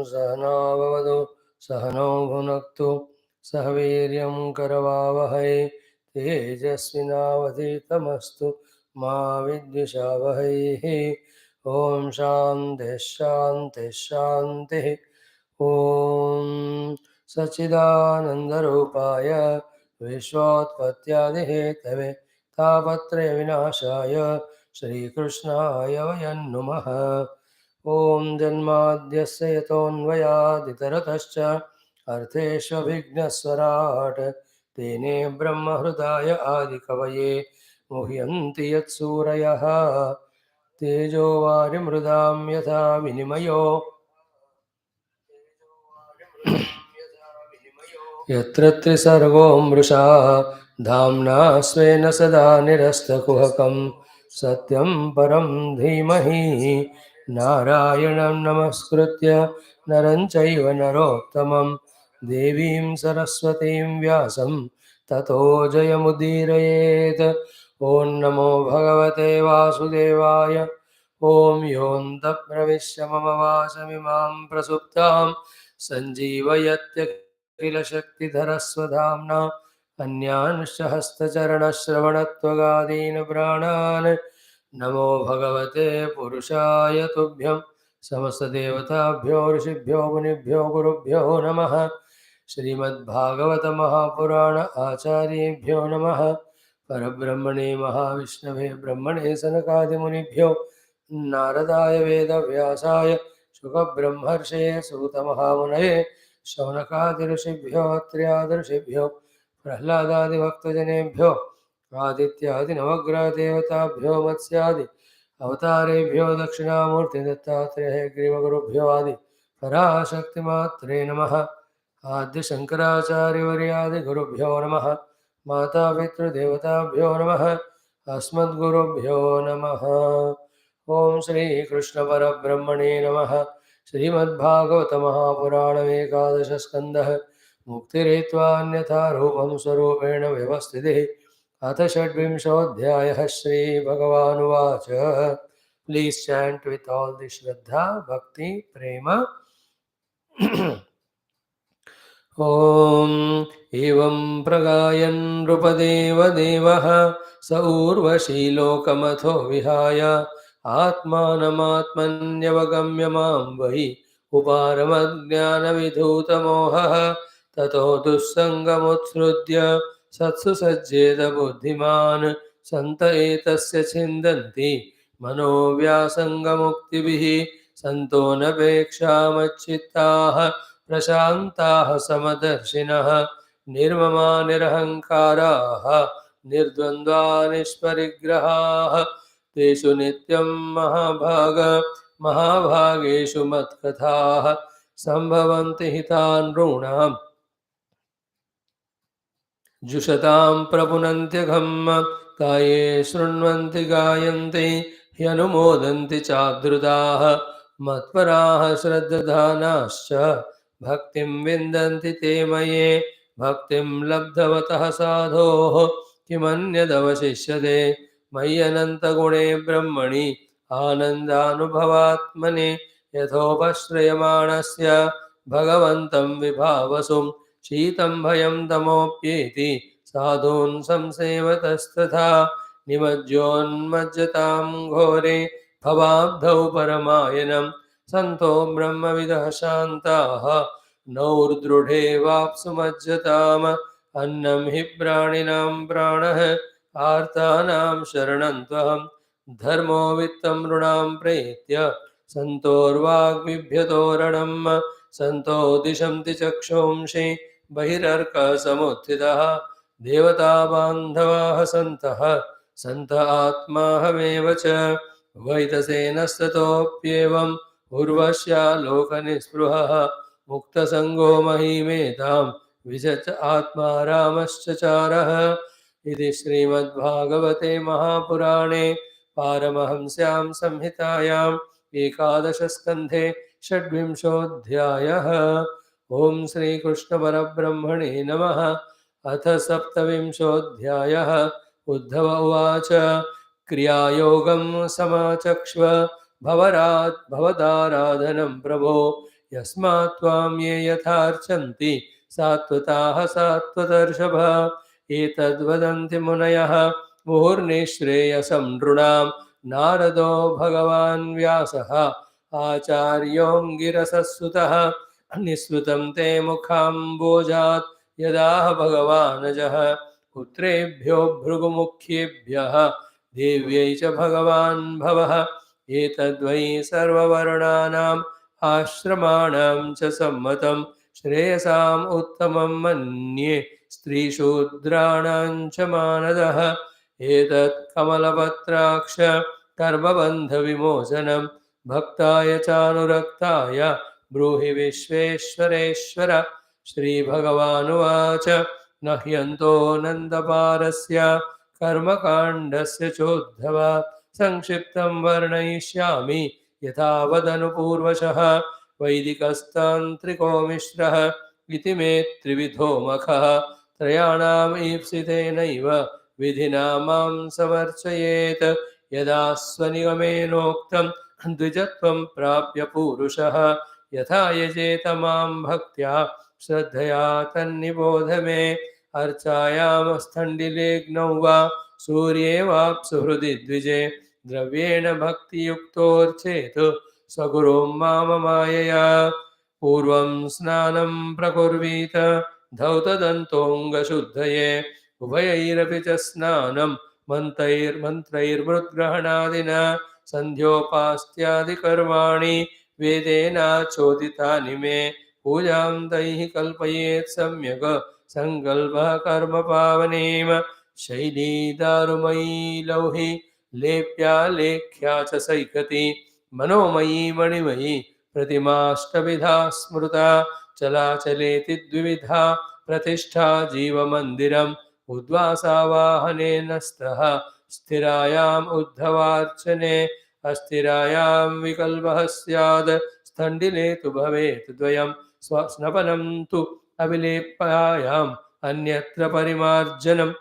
सहना भवतु सहनौ भुनक्तु सह वीर्यं करवावहै तेजस्विनावधीतमस्तु मा विद्विषावहै। ओम शांति शांति शांति। ओम सच्चिदानंदरूपाय विश्वोत्पत्त्यादिहेतवे तापत्रय विनाशाय श्रीकृष्णाय वयं नुमः। ओम जन्माद्यस्य यतोऽन्वयादितरतश्च अर्थेष्वभिघ्नस्वराट् तेने ब्रह्महृदाय आदिकवये मुह्यन्ति यत्सूरयः तेजो वारिमृदां यथा विनिमयो यत्र त्रिसर्गो मृषा धाम्ना स्वेन सदा निरस्तकुहकं सत्यं परं धीमहि नारायणं नमस्कृत्य नरं चैव नरोत्तमं देवीं सरस्वतीं व्यासं ततो जयमुदीरयेत्। ॐ नमो भगवते वासुदेवाय। ॐ योऽन्तः प्रविश्य मम वाचमिमां प्रसुप्तां सञ्जीवयत्य किल शक्तिधरस्वधाम्ना अन्यांश्च हस्तचरणश्रवणत्वगादीन् प्राणान् नमो भगवते पुरुषाय तुभ्यं समस्तदेवताभ्यो ऋषिभ्यो मुनिभ्यो गुरुभ्यो नमः। श्रीमद्भागवत महापुराण आचार्येभ्यो नमः। परब्रह्मणे महाविष्णवे ब्रह्मणे सनकादिमुनिभ्यो नारदाय वेदव्यासाय शुकब्रह्मर्षये सूतमहामुनये शौनकादिऋषिभ्यो अत्र्यादिऋषिभ्यो प्रह्लादादिभक्तजनेभ्यो आदित्यादिनवग्रहदेवताभ्यो मत्स्यादि अवतारेभ्यो दक्षिणामूर्तिदत्तात्रेय ग्रीवगुरुभ्यो आदि पराशक्तिमात्रे नमः। आद्यशङ्कराचार्यवर्यादिगुरुभ्यो नमः। मातापितृदेवताभ्यो नमः। अस्मद्गुरुभ्यो नमः। ओम श्रीकृष्णपरब्रह्मणे नमः। श्रीमद्भागवत महापुराणमेकादश स्कन्धः मुक्तिरेत्वान्यथा रूपं स्वरूपेण व्यवस्थितिः। अथ षड्विंशोऽध्यायः। श्रीभगवानुवाच। Please chant with all the shraddha bhakti prem. ॐ एवं प्रगायन् नृपदेवदेवः स ऊर्वशी लोकमथो विहाय आत्मानमात्मन्यवगम्य मां वै उपारमज्ञानविधूतमोहः ततो दुःसङ्गमुत्सृज्य सत्सु सज्जेत बुद्धिमान् सन्त एतस्य छिन्दन्ति मनोव्यासङ्गमुक्तिभिः सन्तो नपेक्षामच्चित्ताः प्रशान्ताः समदर्शिनः निर्ममा निरहङ्काराः निर्द्वन्द्वा निष्परिग्रहाः तेषु नित्यं महाभागेषु मत्कथाः सम्भवन्ति हितान् नॄणां जुषतां प्रपुनन्त्यघं काये शृण्वन्ति गायन्ति ह्यनुमोदन्ति चाद्रुताः मत्पराः श्रद्धानाश्च भक्तिं विन्दन्ति ते मये भक्तिं लब्धवतः साधोः किमन्यदवशिष्यते मय्यनन्तगुणे ब्रह्मणि आनन्दानुभवात्मने यथोपश्रयमाणस्य भगवन्तं विभावसुं शीतं भयं तमोप्येति साधून् संसेवतस्तथा निमज्जोन्मज्जतां घोरे भवाब्धौ परमायनं सन्तो ब्रह्मविदः शान्ताः नौर्दृढे वाप्सुमज्जताम् अन्नं हि प्राणिनां प्राणः आर्तानां शरणं त्वहं धर्मो वित्तं नृणां प्रेत्य सन्तोर्वाग्बिभ्यतोरणं सन्तो दिशन्ति चक्षुंषि बहिरर्कसमुत्थितः देवता बान्धवाः सन्तः सन्त आत्माहमेव च वैतसेनस्ततोऽप्येवम् उर्वश्यालोकनिःस्पृहः मुक्तसङ्गो महीमेतां विजच आत्मा रामश्चचारः। इति श्रीमद्भागवते महापुराणे पारमहंस्यां संहितायाम् एकादशस्कन्धे षड्विंशोऽध्यायः। ओम श्रीकृष्णपरब्रह्मणे नमः। अथ सप्तविंशोऽध्यायः। उद्धव उवाच। क्रियायोगं समाचक्ष्व भवदाराधनं प्रभो यस्मात् त्वां ये यथार्चन्ति सात्वताः सात्वतर्षभ एतद्वदन्ति मुनयः मुहुर्निःश्रेयसं नृणां नारदो भगवान् व्यासः आचार्योऽङ्गिरसः सुतः निःसृतं ते मुखाम्बोजात् यदाह भगवानजः पुत्रेभ्यो भृगुमुख्येभ्यः देव्यै च भगवान् भवः एतद्वै सर्ववर्णानाम् आश्रमाणां च सम्मतं श्रेयसाम् उत्तमं मन्ये स्त्रीशूद्राणां च मानदः एतत् कमलपत्राक्ष कर्मबन्धविमोचनं भक्ताय चानुरक्ताय ब्रूहि विश्वेश्वरेश्वर श्रीभगवानुवाच न ह्यन्तो नन्दपारस्य कर्मकाण्डस्य चोद्धव संक्षिप्तं वर्णयिष्यामि यथा वदनुपूर्वशः वैदिकस्तान्त्रिको मिश्रः इति मे त्रिविधो मखः त्रयाणाम् ईप्सितेनैव विधिना मां समर्चयेत् यदा स्वनिगमेनोक्तं द्विजत्वं प्राप्य पूरुषः यथा यजेत मां भक्त्या श्रद्धया तन्निबोध मे अर्चायां स्थण्डिलेग्नौ वा सूर्ये वाप्सु हृदि द्विजे द्रव्येण भक्तियुक्तोऽर्चेत् स्वगुरुं माममायया पूर्वं स्नानं प्रकुर्वीत धौतदन्तोऽङ्गशुद्धये उभयैरपि च स्नानं मन्त्रैर्मृद्ग्रहणादिना सन्ध्योपास्त्यादिकर्माणि वेदेनाचोदितानि मे पूजां तैः कल्पयेत् सम्यक् सङ्कल्पः कर्म पावनीं शैली दारुमयी लौहि लेप्या लेख्या च सैकति मनोमयी मणिमयी प्रतिमाष्टविधा स्मृता चलाचलेति द्विविधा प्रतिष्ठा जीवमन्दिरम् उद्वासावाहनेन स्तः स्थिरायाम् उद्धवार्चने अस्थिरायां विकल्पः स्यात् स्थण्डिले तु भवेत् द्वयं स्वस्नपनं तु अविलेप्यायाम् अन्यत्र परिमार्जनम्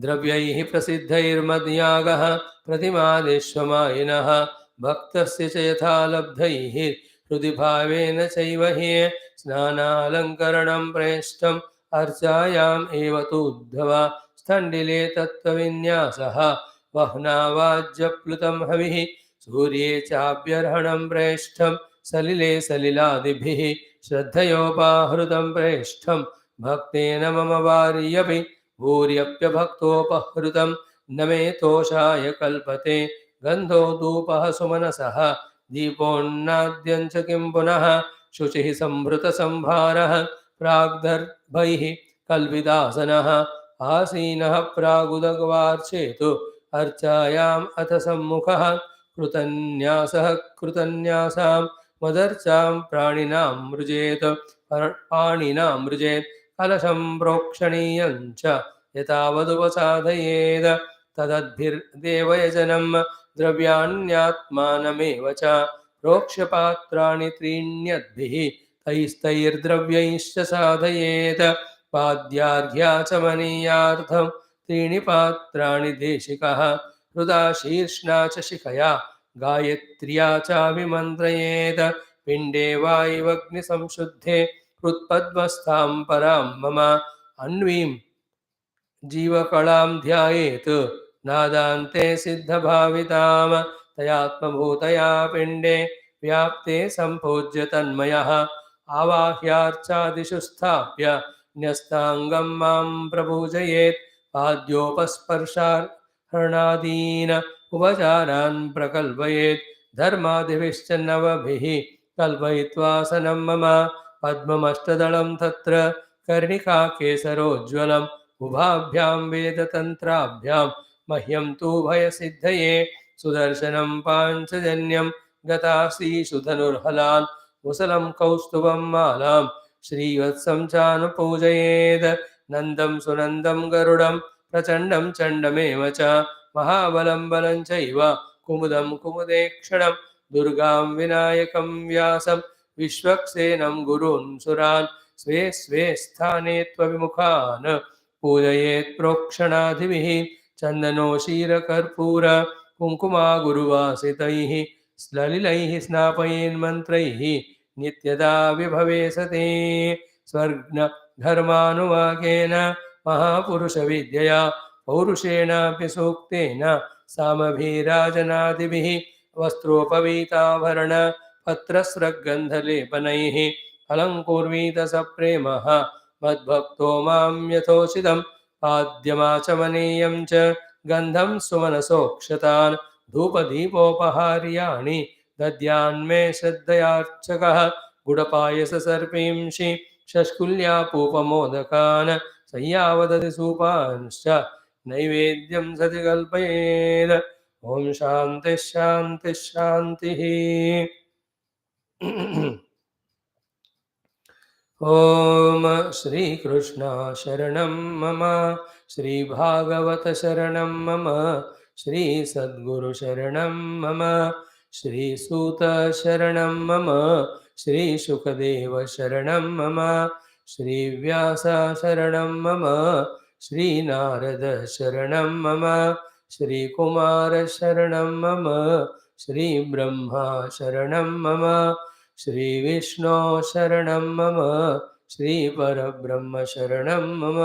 द्रव्यैः प्रसिद्धैर्मद्यागः प्रतिमादिश्वमायिनः भक्तस्य च यथा लब्धैः हृदि भावेन चैव हि स्नानालङ्करणं प्रेष्ठम् अर्चायाम् एव तु उद्धव स्थण्डिले तत्त्वविन्यासः वह्नावाज्यप्लुतं हविः सूर्ये चाभ्यर्हणं प्रेष्ठं सलिले सलिलादिभिः श्रद्धयोपाहृतं प्रेष्ठं भक्तेन मम वार्यपि भूर्यप्यभक्तोपहृतं न मे तोषाय कल्पते गन्धो धूपः सुमनसः दीपोन्नाद्यं च किं पुनः शुचिः संभृतसंभारः प्राग्दर्भैः कल्पितासनः आसीनः प्रागुदग्वार्चेतु अर्चायाम् अथ सम्मुखः कृतन्यासः कृतन्यासां मदर्चां प्राणिनां मृजेत् पाणिनां मृजेत् कलशं प्रोक्षणीयं च यतावदुपसाधयेत् तदद्भिर्देवयजनं द्रव्याण्यात्मानमेव च प्रोक्ष्यपात्राणि त्रीण्यद्भिः तैस्तैर्द्रव्यैश्च साधयेत् पाद्यार्घ्याचमनीयार्थं त्रीणि पात्राणि देशिकः हृदा शीर्ष्णा च शिखया गायत्र्या चाभिमन्त्रयेत् पिण्डे वायुवग्निसंशुद्धे हृत्पद्मस्थां परां मम अन्वीं जीवकलां ध्यायेत् नादान्ते सिद्धभावितां तयात्मभूतया पिण्डे व्याप्ते सम्पूज्य तन्मयः आवाह्यार्चादिषु स्थाप्य न्यस्ताङ्गं मां प्रपूजयेत् पाद्योपस्पर्शार्हणादीन उपचारान् प्रकल्पयेत् धर्मादिभिश्च नवभिः कल्पयित्वासनं मम पद्ममष्टदलं तत्र कर्णिकाकेसरोज्ज्वलम् उभाभ्यां वेदतन्त्राभ्यां मह्यं तु भयसिद्धये सुदर्शनं पाञ्चजन्यं गतासीषु धनुर्हलान् मुसलं कौस्तुभं मालां श्रीवत्सं चानुपूजयेत् नन्दं सुनन्दं गरुडं प्रचण्डं चण्डमेव च महाबलं बलं चैव कुमुदं कुमुदेक्षणं दुर्गां विनायकं व्यासं विश्वक्सेनं गुरून् सुरान् स्वे स्वे स्थाने त्वविमुखान् पूजयेत् प्रोक्षणादिभिः चन्दनो क्षीरकर्पूर कुङ्कुमा गुरुवासितैः सलिलैः स्नापयेन्मन्त्रैः नित्यदा विभवे सति स्वर्ग धर्मानुवाकेन महापुरुषविद्यया पौरुषेणापि सूक्तेन सामभिराजनादिभिः वस्त्रोपवीताभरण पत्रस्रग्गन्धलेपनैः अलङ्कुर्वीत सप्रेमः मद्भक्तो मां यथोचितं पाद्यमाचमनीयं च गन्धं सुमनसोक्षतान् धूपदीपोपहार्याणि दद्यान्मे श्रद्धयार्चकः गुडपायससर्पींषि शष्कुल्यापूपमोदकान् संयावदति सूपांश्च नैवेद्यं सति कल्पयेत् ॐ शान्तिः शान्तिः शान्तिः ॐ श्रीकृष्ण शरणं मम श्रीभागवत शरणं मम श्रीसद्गुरु शरणं मम श्रीसूत शरणं मम श्रीशुकदेव शरणं मम श्रीव्यास शरणं मम श्रीनारद शरणं मम श्रीकुमार शरणं मम श्रीब्रह्मा शरणं मम श्रीविष्णु शरणं मम श्रीपरब्रह्म शरणं मम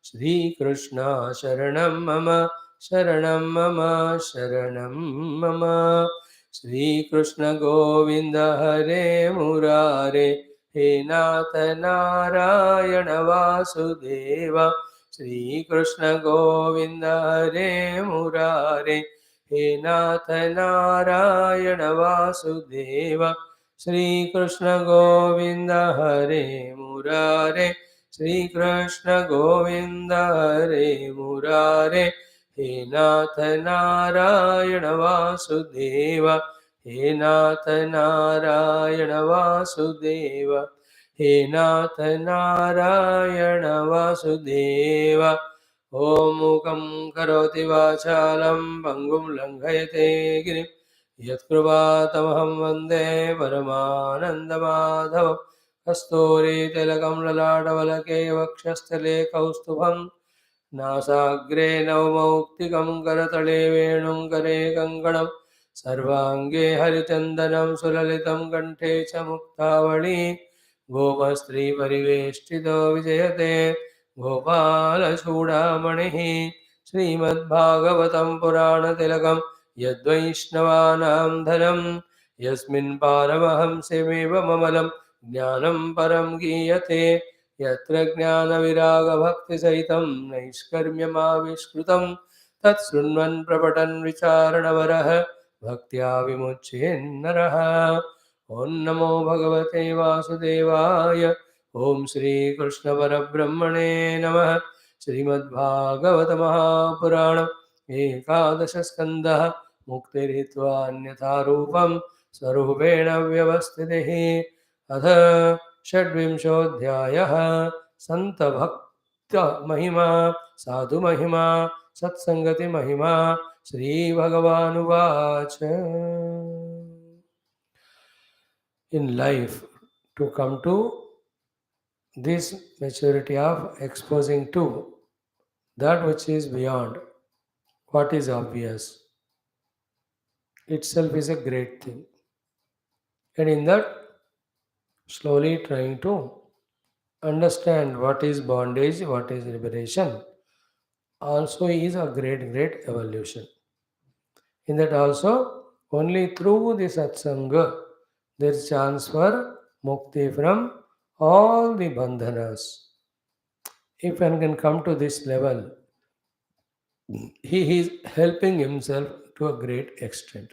श्रीकृष्ण शरणं मम शरणं मम शरणं मम श्रीकृष्ण गोविन्द हरे मुरारे हे नाथ नारायण वासुदेव श्रीकृष्ण गोविन्द हरे मुरारे हे नाथ नारायण वासुदेव श्रीकृष्ण गोविन्द हरे मुरारे श्रीकृष्ण गोविन्द हरे मुरारे हे नाथ नारायण वासुदेव हे नाथ नारायण वासुदेव हे नाथ नारायण वासुदेव ॐ मूकं करोति वाचालं पङ्गुं लङ्घयते गिरिं यत्कृपातमहं वन्दे परमानन्दमाधवं कस्तूरीतिलकं ललाटवलके वक्षस्थले कौस्तुभं नासाग्रे नवमौक्तिकं करतले वेणुं करे कङ्कणं सर्वाङ्गे हरिचन्दनं सुललितं कण्ठे च मुक्तावळी गोपस्त्रीपरिवेष्टितो विजयते गोपालचूडामणिः श्रीमद्भागवतं पुराणतिलकं यद्वैष्णवानां धनं यस्मिन् पारमहंस्यमेव ममलं ज्ञानं परं गीयते यत्र ज्ञानविरागभक्तिसहितं नैष्कर्म्यमाविष्कृतं तत्शृण्वन् प्रपठन् विचारणवरः भक्त्या विमुच्येन्नरः ॐ नमो भगवते वासुदेवाय ॐ श्रीकृष्णपरब्रह्मणे नमः श्रीमद्भागवत महापुराणम् एकादशस्कन्धः मुक्तिरित्वान्यथा रूपं स्वरूपेण व्यवस्थितिः अथ षड्विंशोऽध्यायः सन्तभक्तमहिमा साधुमहिमा सत्सङ्गतिमहिमा श्रीभगवानुवाच In life, to come to this maturity of exposing to that which is beyond what is obvious itself is a great thing. And in that, slowly trying to understand what is bondage, what is liberation, also is a great, great evolution. In that also, only through the satsanga, there is chance for mukti from all the bandhanas. If one can come to this level, he is helping himself to a great extent.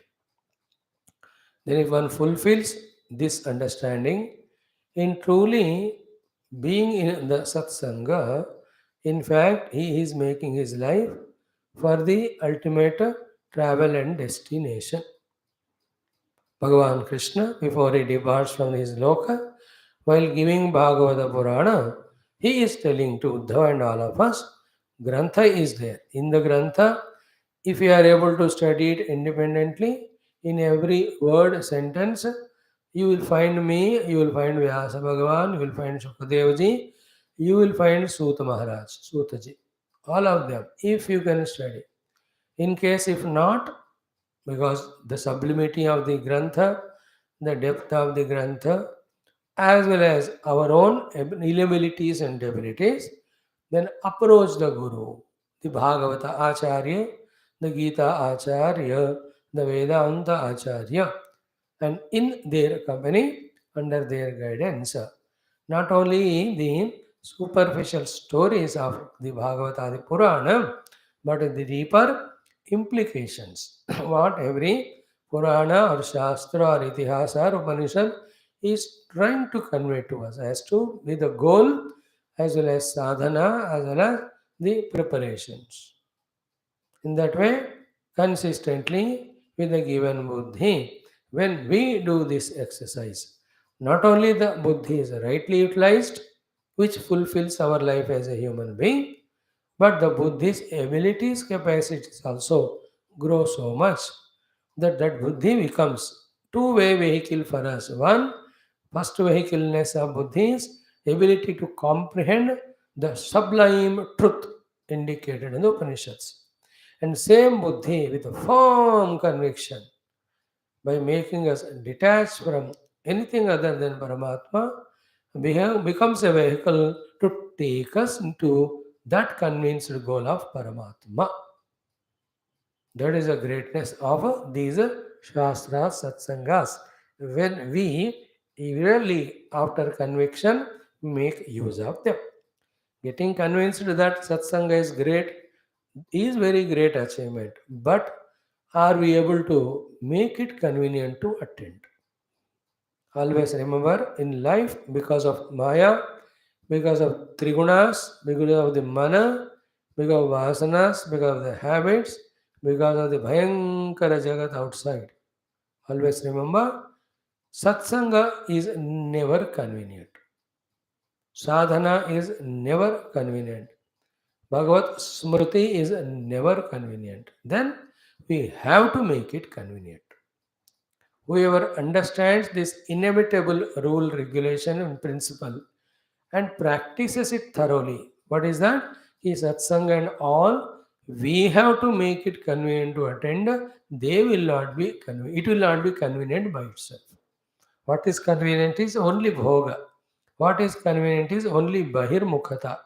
Then if one fulfills this understanding in truly being in the satsanga, in fact, he is making his life for the ultimate travel and destination. Bhagavan Krishna, before he departs from his loka, while giving Bhagavata Purana, he is telling to Uddhava and all of us, Grantha is there. In the Grantha, if you are able to study it independently, in every word, sentence, you will find me, you will find Vyasa Bhagavan, you will find Shukadevji, you will find Suta Maharaj, Sutaji. All of them, if you can study. In case if not, because the sublimity of the Grantha, the depth of the Grantha, as well as our own inabilities and abilities, then approach the Guru, the Bhagavata Acharya, the Gita Acharya, the Vedanta Acharya, and in their company, under their guidance, not only the superficial stories of the Bhagavata, the Puranam, but the deeper implications. What every Purana or Shastra or Itihasa or Upanishad is trying to convey to us as to with the goal as well as sadhana as well as the preparations. In that way, consistently with the given buddhi, when we do this exercise, not only the buddhi is rightly utilized, which fulfills our life as a human being, but the buddhi's abilities, capacities also grow so much that that buddhi becomes two-way vehicle for us. One, first vehicleness of buddhi is ability to comprehend the sublime truth indicated in the Upanishads. And same buddhi with a firm conviction by making us detached from anything other than Paramatma becomes a vehicle to take us into that convinced goal of Paramatma. That is the greatness of these Shastras, Satsangas. When we really, after conviction, make use of them. Getting convinced that Satsanga is great is very great achievement. But are we able to make it convenient to attend? Always remember in life, because of Maya, because of Trigunas, because of the mana, because of vasanas, because of the habits, because of the Bhayankara Jagat outside. Always remember, Satsanga is never convenient. Sadhana is never convenient. Bhagavat Smriti is never convenient. Then we have to make it convenient. Whoever understands this inevitable rule, regulation, and principle and practices it thoroughly, what is that? Is satsang and all. We have to make it convenient to attend. They will not be convenient. It will not be convenient by itself. What is convenient is only bhoga. What is convenient is only bahirmukhata.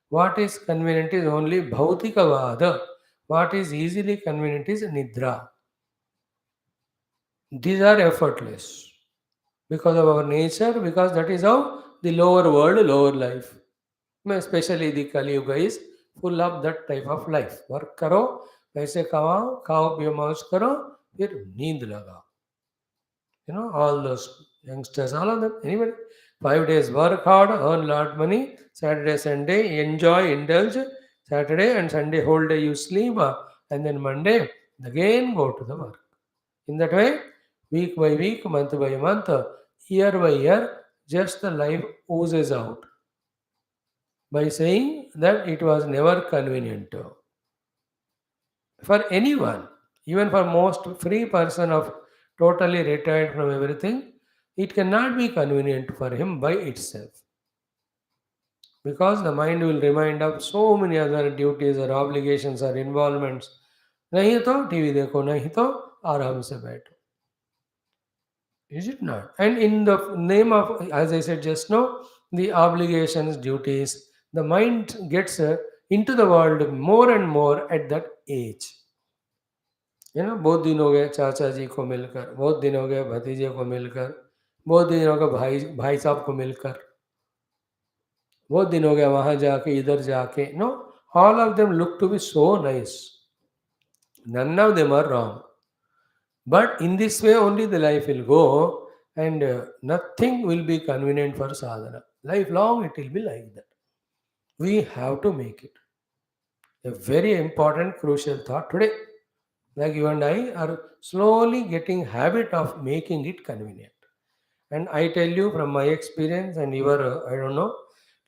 What is convenient is only bhautikavada. What is easily convenient is nidra. These are effortless because of our nature, because that is how the lower world, lower life, especially the Kali Yuga is full of that type of life. Work करो, पैसे कमाओ, खाओ पियो मौज करो, फिर नींद लगाओ. All those youngsters, all of them, anybody. 5 days work hard, earn lot money. Saturday, Sunday, enjoy, indulge. Saturday and Sunday, whole day you sleep, and then Monday, again go to the work. In that way, week by week, month by month, year by year, just the life oozes out by saying that it was never convenient for anyone, even for most free person of totally retired from everything. It cannot be convenient for him by itself because the mind will remind of so many other duties or obligations or involvements. नहीं तो TV देखो, नहीं तो आराम से बैठो. Is it not? And in the name of, as I said just now, the obligations, duties, the mind gets into the world more and more at that age. बहुत दिन हो गए चाचा जी को मिलकर, बहुत दिन हो गए भतीजे को मिलकर, बहुत दिन हो गए भाई भाई साहब को मिलकर, बहुत दिन हो गया वहां जाके इधर जाके. No, all of them look to be so nice. None of them are wrong. But in this way only the life will go, and nothing will be convenient for sadhana. Lifelong it will be like that. We have to make it a very important, crucial thought today. Like you and I are slowly getting habit of making it convenient. And I tell you from my experience and your, I don't know,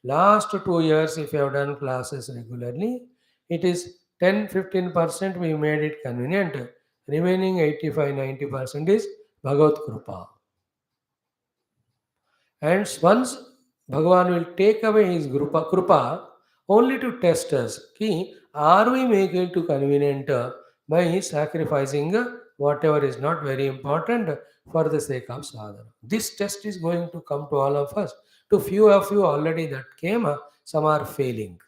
last 2 years, if you have done classes regularly, it is 10-15% we made it convenient. Remaining 85-90% is Bhagavad Krupa. And once Bhagavan will take away his Krupa only to test us. Ki, are we making it to convenient by sacrificing whatever is not very important for the sake of sadhana. This test is going to come to all of us. To few of you already that came, some are failing.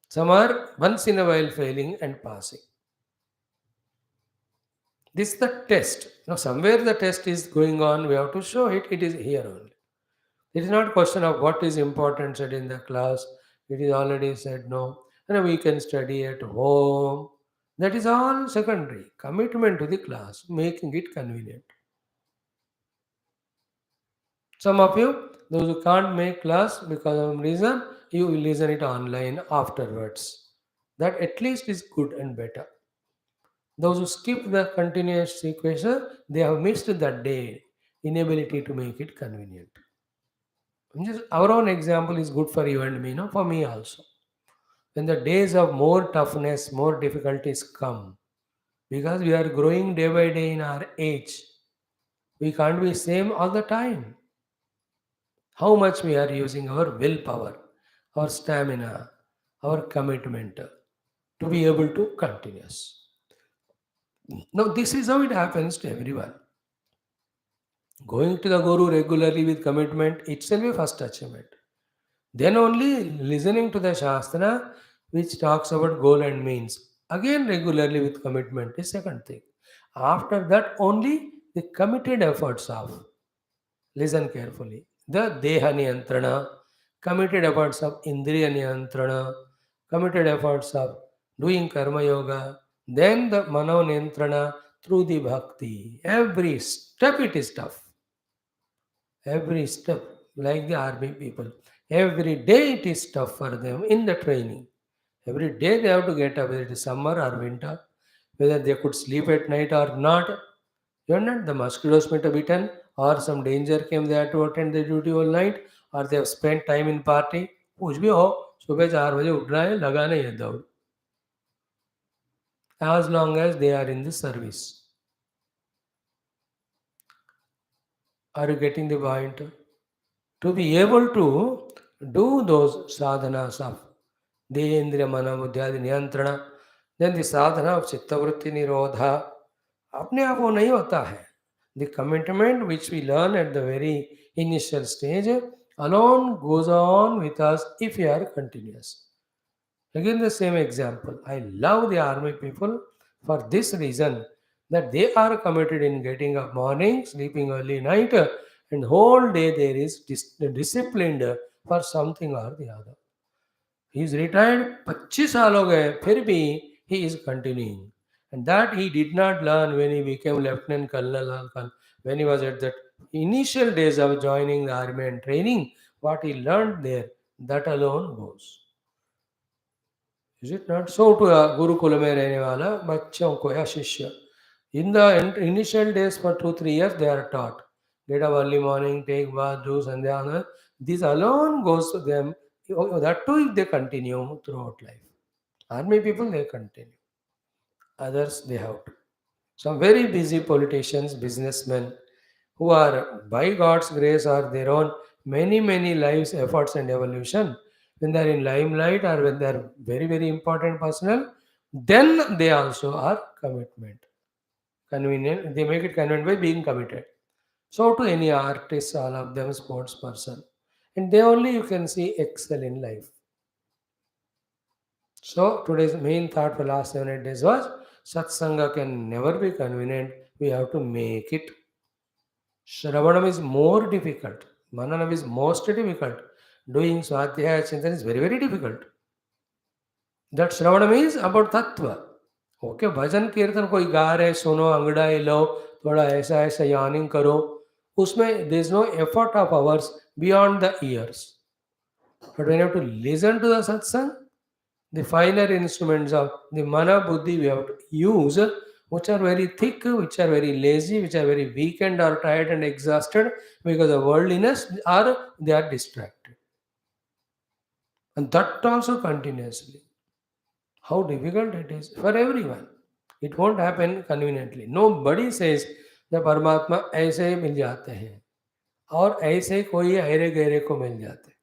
Some are once in a while failing and passing. This is the test. Now, somewhere the test is going on, we have to show it, it is here only. It is not question of what is important said in the class. It is already said no. And we can study at home. That is all secondary. Commitment to the class, making it convenient. Some of you, those who can't make class because of some reason, you will listen it online afterwards. That at least is good and better. Those who skip the continuous equation, they have missed that day inability to make it convenient. Just our own example is good for you and me, no? For me also. When the days of more toughness, more difficulties come, because we are growing day by day in our age, we can't be same all the time. How much we are using our willpower, our stamina, our commitment to be able to continuous. Now this is how it happens to everyone. Going to the Guru regularly with commitment itself a first achievement. Then only listening to the Shastra which talks about goal and means. Again regularly with commitment is second thing. After that only the committed efforts of listen carefully. The Deha Niyantrana, committed efforts of Indriya Niyantrana, committed efforts of doing Karma Yoga, then the Mano Niyantrana through the Bhakti. Every step it is tough. Every step, like the army people. Every day it is tough for them in the training. Every day they have to get up, whether it is summer or winter, whether they could sleep at night or not. You know, the mosquitoes might have bitten, or some danger came, they had to attend the duty all night, or they have spent time in party. कुछ भी हो सुबह 4 बजे उठना है लगाना ही है दौड़ as long as they are in the service. Are you getting the point? To be able to do those sadhanas of Dendriya Manabuddhyadi Niyantrana, then the sadhana of Chittavritti Nirodha, अपने आप वो नहीं होता है. The commitment which we learn at the very initial stage alone goes on with us if we are continuous. Again, the same example. I love the army people for this reason that they are committed in getting up morning, sleeping early night, and whole day there is disciplined for something or the other. He is retired 25 साल हो गए फिर भी he is continuing. And that he did not learn when he became lieutenant colonel or when he was at that initial days of joining the army and training. What he learned there, that alone goes. Is it not? So to a Gurukul में रहने वाला बच्चों को या शिष्य in the initial days for 2-3 years they are taught get up early morning, take bath, do sandhya. This alone goes to them. That too if they continue throughout life. Army people they continue. Others they have to. Some very busy politicians, businessmen who are by God's grace are their own many lives, efforts and evolution. When they are in limelight or when they are very important personnel, then they also are commitment. Convenient. They make it convenient by being committed. So to any artist, all of them sports person. And they only you can see excel in life. So today's main thought for last 7-8 days was Satsanga can never be convenient. We have to make it. Shravanam is more difficult. Mananam is most difficult. Doing Swadhyaya Chintan is very difficult. That Shravanam is about Tattva. Okay भजन कीर्तन कोई गा रहे सुनो अंगड़ाई लो थोड़ा ऐसा ऐसा यानिंग करो उसमें there is no effort of ours beyond the years but when you have to listen to the satsang the finer instruments of the mana buddhi we have to use which are very thick, which are very lazy, which are very weakened or tired and exhausted because of worldliness or they are distracted, and that also continuously. How difficult it is for everyone. It won't happen conveniently. Nobody says the परमात्मा ऐसे ही मिल जाते हैं और ऐसे कोई अरे गहरे को मिल जाते हैं.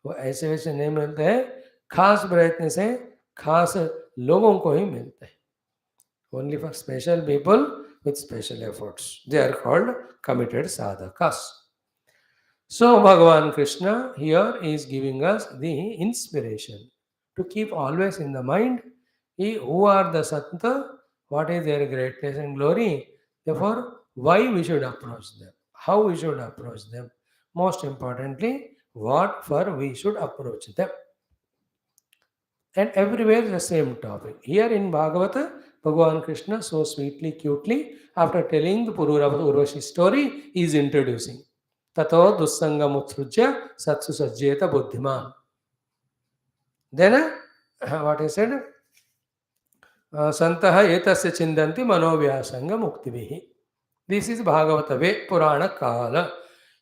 वो ऐसे वैसे नहीं मिलते हैं. खास प्रयत्न से खास लोगों को ही मिलते हैं. Only for special people with special efforts. They are called committed sadhakas. So, Bhagavan Krishna here is giving us the inspiration to keep always in the mind who are the Santa, what is their greatness and glory, therefore, why we should approach them, how we should approach them, most importantly, what for we should approach them. And everywhere the same topic. Here in Bhagavata, Bhagavan Krishna so sweetly, cutely, after telling the Pururava Urvashi story, is introducing. Tato dussangam utsrujya satsu sajjeta buddhiman. Then, what he said? Santaha etasya chindanti manovyasanga muktivihi. This is Bhagavata way, Purana Kala.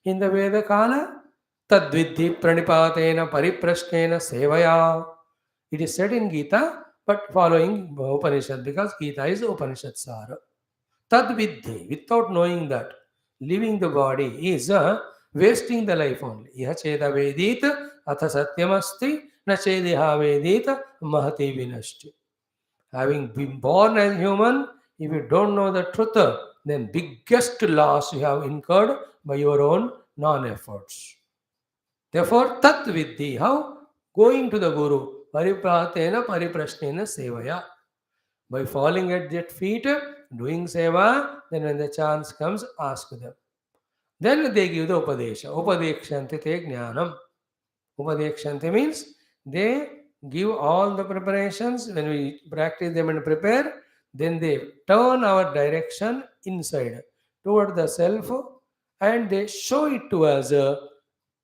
In the Veda Kala, tadvidhi pranipatena pariprashnena sevaya. It is said in Gita, but following Upanishad, because Gita is Upanishad Sara. Tadvidhi, without knowing that, leaving the body is wasting the life only. Iha cheda vedit, atha satyamasti, na chedeha vedit, mahati vinashti. Having been born as human, if you don't know the truth, then biggest loss you have incurred by your own non-efforts. Therefore, tat vidhi, how? Going to the Guru, paripratena pariprashnena sevaya. By falling at their feet, doing seva, then when the chance comes, ask them. Then they give the upadesha. Upadekshanti te jnanam. Upadekshanti means they give all the preparations. When we practice them and prepare, then they turn our direction inside toward the self and they show it to us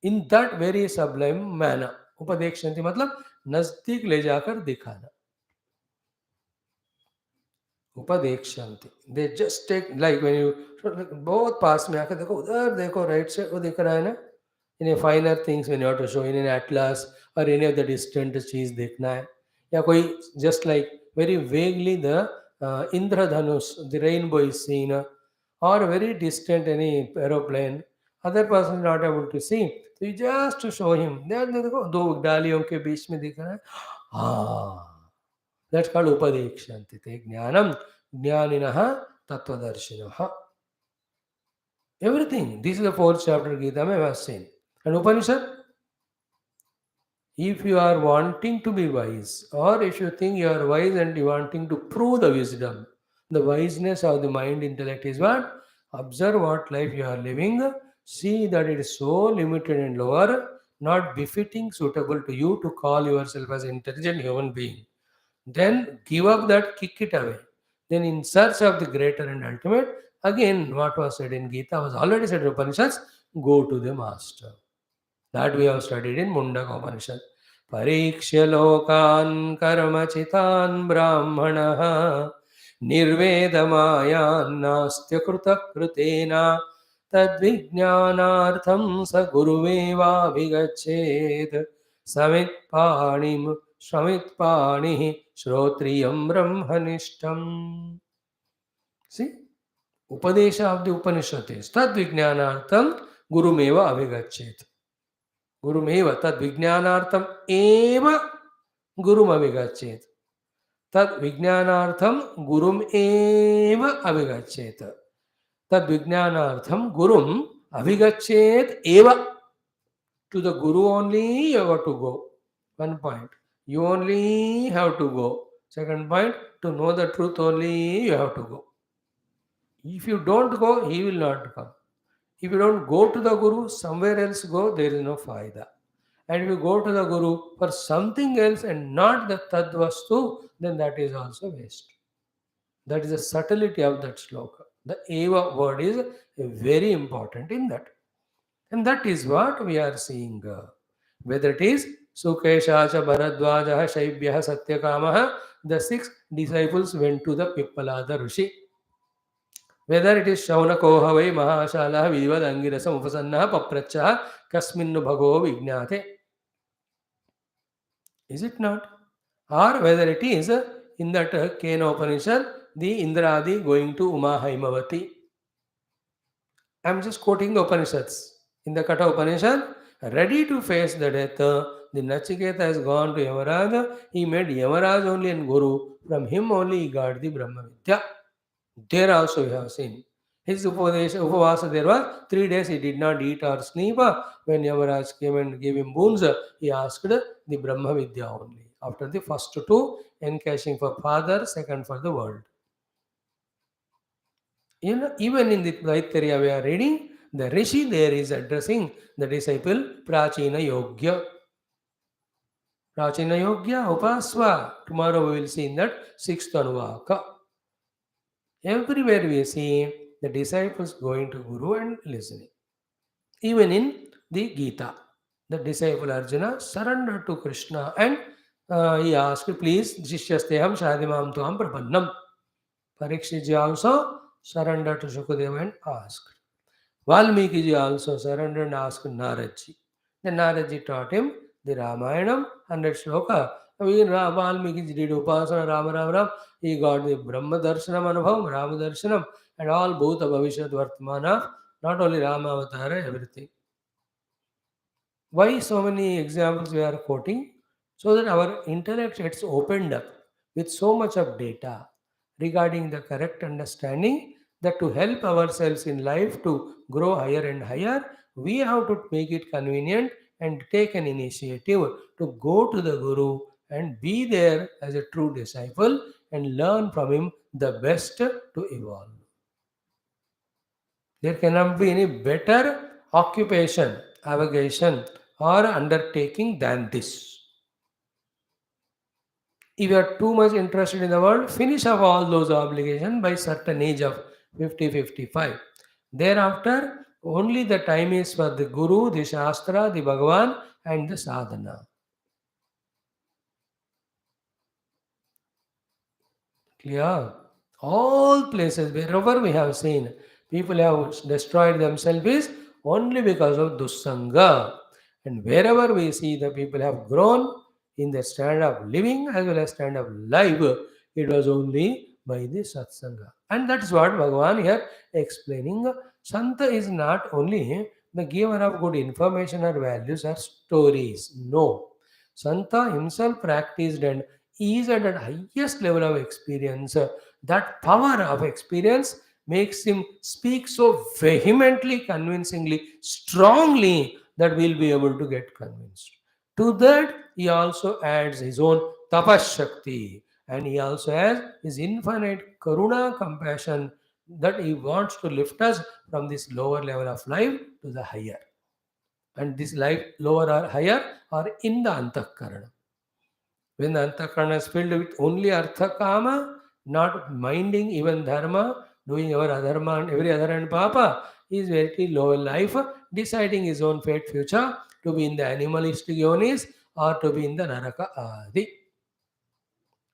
in that very sublime manner. Upadekshanti मतलब नजदीक ले जाकर दिखाना. Upadekshanti. They just take, like when you both पास में आकर देखो, उधर देखो, right side वो दिख रहा है ना. In a finer things when you have to show in an atlas or any of the distant चीज देखना है, या कोई just like very vaguely the Indradhanush, the rainbow is seen, or very distant any aeroplane, other person is not able to see, so you just to show him, there देखो दो डालियों के बीच में दिख रहा है, हाँ. That's called Upadekshanti. Te Jnanam Jnaninaha Tattvadarshinaha. Everything. This is the fourth chapter of Gita we have seen. And Upanishad, if you are wanting to be wise, or if you think you are wise and you are wanting to prove the wisdom, the wiseness of the mind intellect is what? Observe what life you are living, see that it is so limited and lower, not befitting, suitable to you to call yourself as an intelligent human being. Then give up that, kick it away. Then in search of the greater and ultimate, again what was said in Gita was already said in Upanishads, go to the master. That we have studied in Mundaka Upanishad. Parikshya lokan karma chitan brahmanaha nirvedamayan nastya kruta krutena tadvijnanartham sa guruveva vigached samit panim Shramitpani Shrotriyam Brahmanishtam. See, Upadesha of the Upanishad is Tad Vijnanartham Gurumeva Avigachet. Gurumeva Tad Vijnanartham Eva Gurum Avigachet. Tad Vijnanartham Gurum Eva Avigachet. Tad Vijnanartham Gurum Avigachet Eva. To the Guru only you have to go. One point. You only have to go. Second point, to know the truth only you have to go. If you don't go, he will not come. If you don't go to the Guru, somewhere else go, there is no faida. And if you go to the Guru for something else and not the Tadvastu, then that is also waste. That is the subtlety of that sloka. The Eva word is very important in that. And that is what we are seeing. Whether it is Sukeshacha Bharadwaja Shaibhya Satyakamaha, the 6 disciples went to the Pippalada Rishi. Whether it is Shaunako Havai Mahashala Vivad Angirasam Upasanna Papracha Kasminnu Bhago Vignate. Is it not? Or whether it is in that Kena Upanishad, the Indradi going to Uma Haimavati. I am just quoting the Upanishads. In the Katha Upanishad, ready to face the death, the Nachiketa has gone to Yamaraj. He made Yamaraj only and Guru. From him only he got the Brahma Vidya. There also we have seen. His Upavasa there was 3 days he did not eat or sleep. When Yamaraj came and gave him boons, he asked the Brahma Vidya only. After the first two, encashing for father, second for the world. Even in the Taittiriya we are reading, the Rishi there is addressing the disciple Prachina Yogya. Prachina Yogya Upasva. Tomorrow we will see in that sixth Anuvaka. Everywhere we see the disciples going to Guru and listening. Even in the Gita, the disciple Arjuna surrendered to Krishna and he asked, please, Jishyasteham Shadimam Tuam Prapannam. Parikshitji also surrendered to Shukadeva and asked. Valmiki ji also surrendered and asked Naradji. Then Naradji taught him the Ramayanam, 100 shloka. Valmiki ji did Upasana, Rama Rama Ram. He got the Brahma Darshanam Anubhavam, Rama Darshanam, and all both of Bhavishad Vartmana, not only Rama Avatara, everything. Why so many examples we are quoting? So that our intellect gets opened up with so much of data regarding the correct understanding that to help ourselves in life to grow higher and higher, we have to make it convenient and take an initiative to go to the Guru and be there as a true disciple and learn from him the best to evolve. There cannot be any better occupation, avocation, or undertaking than this. If you are too much interested in the world, finish off all those obligations by certain age of 50, 55. Thereafter, only the time is for the Guru, the Shastra, the Bhagavan, and the Sadhana. Clear? All places, wherever we have seen, people have destroyed themselves is only because of Dussanga. And wherever we see the people have grown in their standard of living as well as standard of life, it was only by the Satsanga. And that's what Bhagavan here explaining. Santa is not only the giver of good information or values or stories. No. Santa himself practiced and is at the highest level of experience. That power of experience makes him speak so vehemently, convincingly, strongly that we'll be able to get convinced. To that, he also adds his own tapas shakti, and he also has his infinite karuna compassion that he wants to lift us from this lower level of life to the higher. And this life, lower or higher, are in the antakarana. When the antakarana is filled with only artha kama, not minding even dharma, doing our adharma and every other and papa, he is very low in life, deciding his own fate future to be in the animalistic yonis or to be in the naraka adi.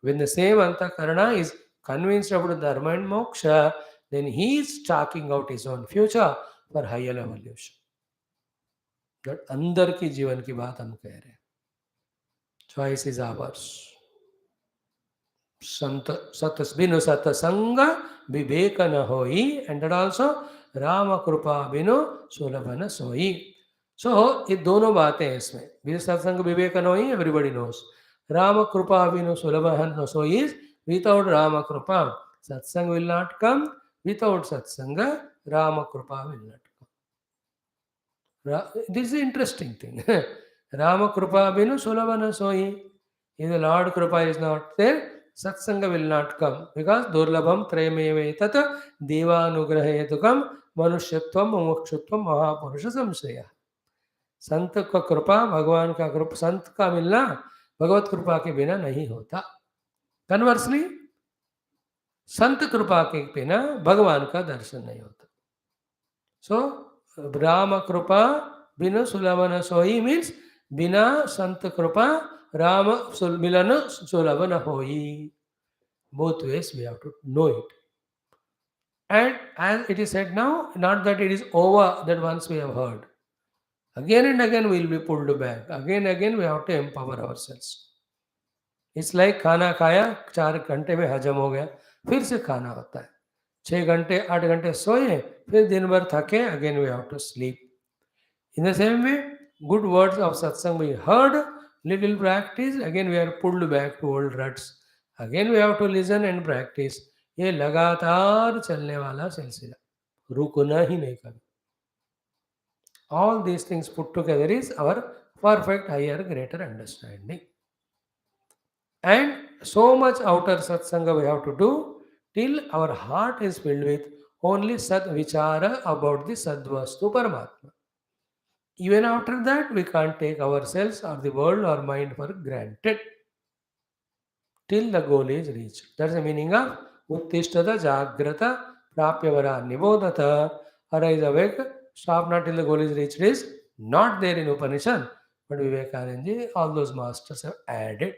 When the same antakarana is convinced about dharma and moksha, then he is chalking out his own future for higher evolution. That अंदर की जीवन की बात हम कह रहे हैं. Choice is ours. Binu satsanga viveka na hoi, and that also Rama Krupa binu sulabhana soi. So, ये दोनों बातें हैं इसमें. बिनु सत्संग विवेक न होई, everybody knows. Rama Krupa binu sulabhana soi is without Rama Krupa, satsang will not come. Without satsanga, Rama Krupa will not come. This is an interesting thing. Rama Krupa binu sulabhana soi. If the Lord Krupa is not there, Satsanga will not come because Durlabham Trayameve Tata Devanugrahetukam Manushyatvam Mumukshutvam Mahapurusha Samsaya. संत का कृपा, भगवान का कृपा, संत का मिलना भगवत कृपा के बिना नहीं होता. कन्वर्सली संत कृपा के बिना भगवान का दर्शन नहीं होता. सो राम कृपा बिना सुलभन सोई मीन्स बिना संत कृपा राम मिलन सुलभ न होई. Both ways we have to know it. And as it is said now, not that it is over that once we have heard. Again and again we will be pulled back. Again and again we have to empower ourselves. It's like खाना खाया 4 घंटे में हजम हो गया, फिर से खाना होता है. 6 घंटे 8 घंटे सोए, फिर दिन भर थके, again we have to sleep. In the same way, good words of satsang we heard, little practice, again we are pulled back to old ruts. Again we have to listen and practice. ये लगातार चलने वाला सिलसिला, रुकना ही नहीं कभी. All these things put together is our perfect, higher, greater understanding. And so much outer satsanga we have to do till our heart is filled with only Sat Vichara about the Sadvastu Paramatma. Even after that, we can't take ourselves or the world or mind for granted till the goal is reached. That's the meaning of Uttishtata Jagrata Prapyavara Nibodhata. Arise awake, stop not till the goal is reached is not there in Upanishad, but Vivekananda, all those masters have added.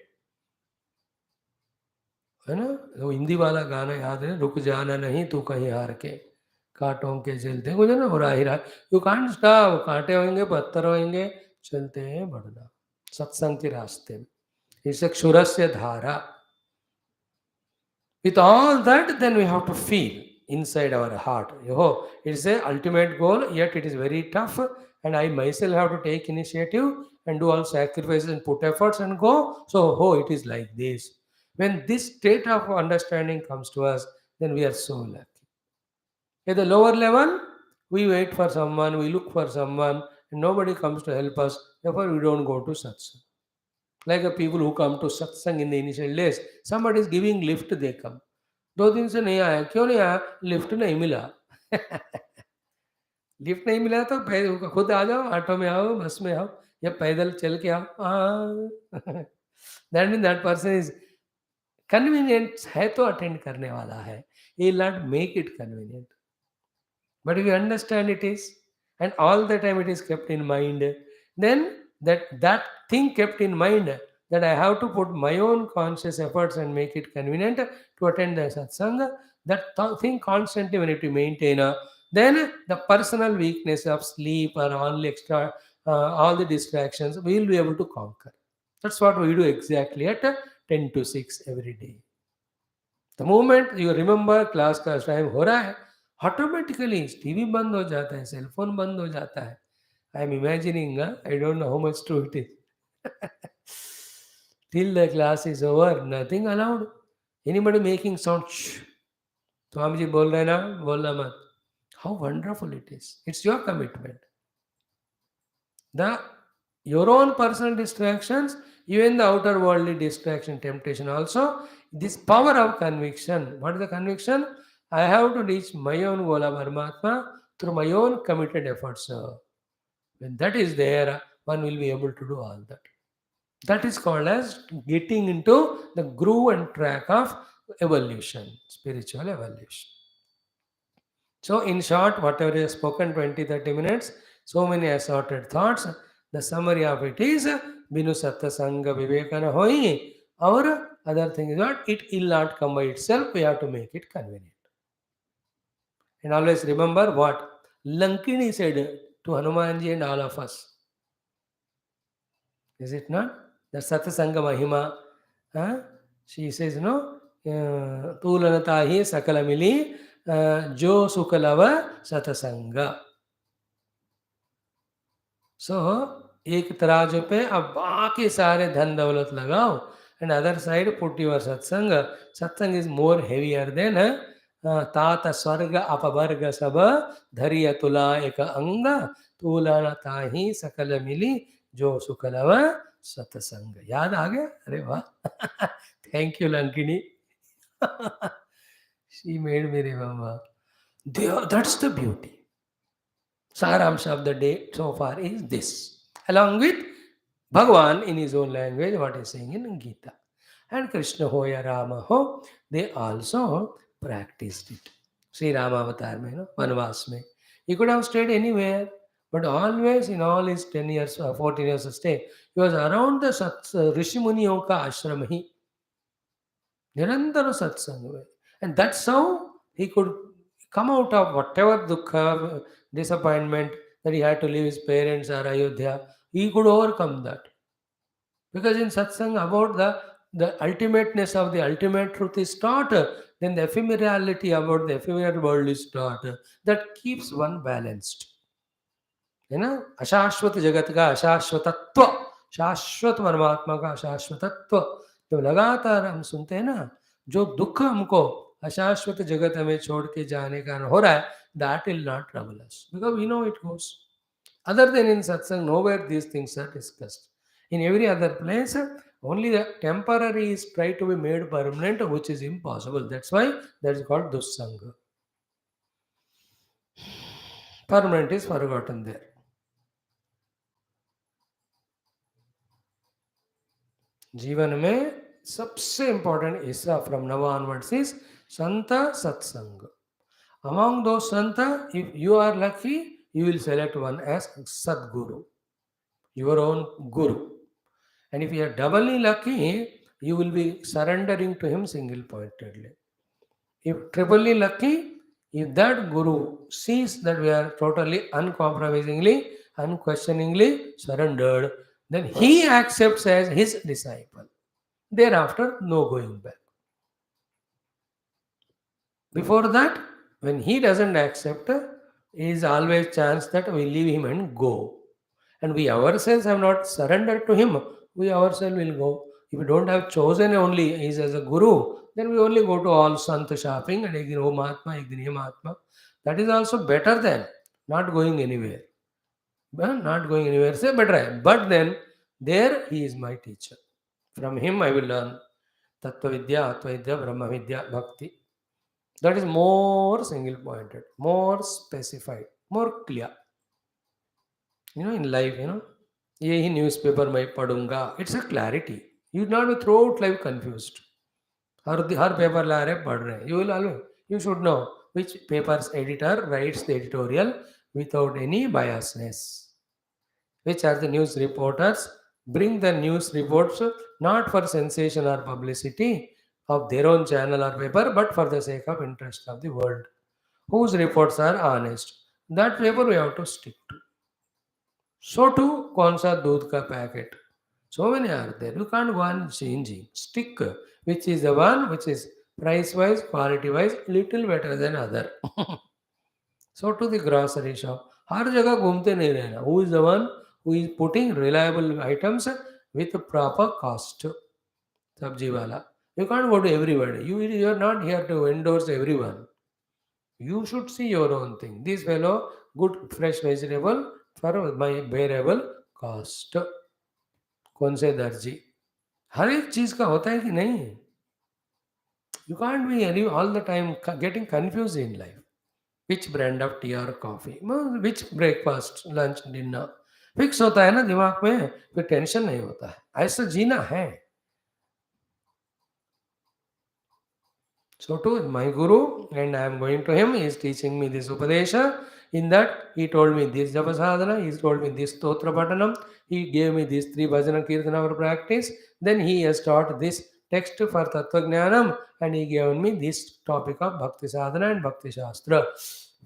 है ना? वो हिंदी वाला गाना याद है, रुक जाना नहीं तू कहीं हार के, कांटों के चलते मुझे ना हो रहा ही रहा. यू कांट स्टॉप, कांटे होंगे पत्थर होंगे, चलते हैं बढ़ना सत्संग के रास्ते में. इसे क्षुरस्य धारा. With all that, then we have to feel inside our heart. Oh, it's a ultimate goal, yet it is very tough, and I myself have to take initiative and do all sacrifices and put efforts and go. So, oh, it is like this. When this state of understanding comes to us, then we are so lucky. At the lower level, we wait for someone, we look for someone, and nobody comes to help us. Therefore, we don't go to satsang. Like the people who come to satsang in the initial days, somebody is giving lift, they come. 2 दिन से नहीं आया, क्यों नहीं आया? Lift नहीं मिला. Lift नहीं मिला तो खुद आ जाओ, ऑटो में आओ, बस में आओ, या पैदल चल के आओ. That mean that person is convenient है तो अटेंड करने वाला है. He will not make it convenient. But if you understand it is, and all the time it is kept in mind, then that thing kept in mind, that I have to put my own conscious efforts and make it convenient to attend the satsang, that thing constantly we need to maintain. Then the personal weakness of sleep or all extra, all the distractions, we will be able to conquer. That's what we do exactly at 10 to 6 every day. The moment you remember class का time हो रहा है, automatically TV बंद हो जाता है, cell phone बंद हो जाता है. I am imagining, I don't know how much true it is. Till the class is over, nothing allowed. Anybody making sound, Swami ji बोल रहे हैं ना, बोलना मत. How wonderful it is. It's your commitment. The your own personal distractions, even the outer worldly distraction, temptation also, this power of conviction. What is the conviction? I have to reach my own goal of Paramatma through my own committed efforts. When that is there, one will be able to do all that. That is called as getting into the groove and track of evolution, spiritual evolution. So, in short, whatever is spoken 20-30 minutes, so many assorted thoughts. The summary of it is Binu Satsanga Vivekana Hoi. Our other thing is that it will not come by itself, we have to make it convenient. And always remember what Lankini said to Hanumanji and all of us. Is it not? The Satsanga Mahima. She says, no, Tulanatahi Sakalamili Jo Sukalava Satsanga. So, एक तराजू पे अब बाकी सारे धन दौलत लगाओ, and other side put your satsang. Satsang is more heavier than तात स्वर्ग अपवर्ग सब धरिय तुला एक अंग तुलना ताही सकल मिली जो सुकलव सत्संग. याद आ गया? अरे वाह. Thank you Lankini. She made me remember. That's the beauty. Saramsha of the day so far is this, along with Bhagavan in his own language, what is saying in Gita. And Krishna ho ya Rama ho, they also practiced it. Sri Rama avatar mein, Vanvas mein. He could have stayed anywhere, but always in all his 10 years, 14 years of stay, he was around the Rishi Muniyon ka ashram hi. Nirantara satsang mein. And that's how he could come out of whatever dukkha, disappointment that he had to leave his parents or Ayodhya. He could overcome that. Because in satsang, about the ultimateness of the ultimate truth is taught, then the ephemerality about the ephemeral world is taught. That keeps one balanced. है ना? अशाश्वत जगत का अशाश्वतत्व, शाश्वत परमात्मा का शाश्वतत्व जब लगातार हम सुनते हैं ना, जो दुख हमको अशाश्वत जगत हमें छोड़ के जाने का हो रहा है, that will not trouble us because we know it goes. Other than in satsang, nowhere these things are discussed. In every other place, only the temporary is tried to be made permanent, which is impossible. That's why that is called dussanga. Permanent is forgotten there. जीवन में सबसे important हिस्सा from now onwards is Santa Satsang. Among those Santa, if you are lucky, you will select one as Sadguru, your own Guru. And if you are doubly lucky, you will be surrendering to him single pointedly. If triply lucky, if that Guru sees that we are totally uncompromisingly, unquestioningly surrendered, then he accepts as his disciple. Thereafter, no going back. Before that, when he doesn't accept, is always chance that we leave him and go. And we ourselves have not surrendered to him, we ourselves will go. If we don't have chosen only is as a guru, then we only go to all Sant shopping and ignore Mahatma, ignore Mahatma. That is also better than not going anywhere. Well, not going anywhere, say better. But then there he is my teacher. From him I will learn Tattva Vidya, Atva Vidya, Brahma Vidya, Bhakti. That is more single pointed, more specified, more clear. In life, यही newspaper मैं पढ़ूंगा, it's a clarity. You not be throughout life confused. हर paper ला रहे पढ़ रहे, you will always, you should know which paper's editor writes the editorial without any biasness, which are the news reporters bring the news reports not for sensation or publicity of their own channel or paper, but for the sake of interest of the world, whose reports are honest. That paper we have to stick to. So too, कौन सा दूध का packet. So many are there. You can't go on changing. Stick, which is the one which is price wise, quality wise, little better than other. So to the grocery shop. हर जगह घूमते नहीं रहना. Who is the one who is putting reliable items with proper cost? Sabji wala. You can't go to everybody. You are not here to endorse everyone. You should see your own thing. This fellow, good fresh vegetable for my bearable cost. कौन से दर्जी. हर एक चीज का होता है कि नहीं. You can't be all the time getting confused in life. Which brand of tea or coffee, which breakfast, lunch, dinner, fix होता है ना दिमाग में, फिर टेंशन नहीं होता है. ऐसा जीना है. So too, my guru, and I am going to him, he is teaching me this Upadesha. In that, he told me this Japa Sadhana, he told me this Stotra Patanam, he gave me these 3 Bhajana Kirtana for practice. Then he has taught this text for Tattva Jnanam, and he gave me this topic of Bhakti Sadhana and Bhakti Shastra.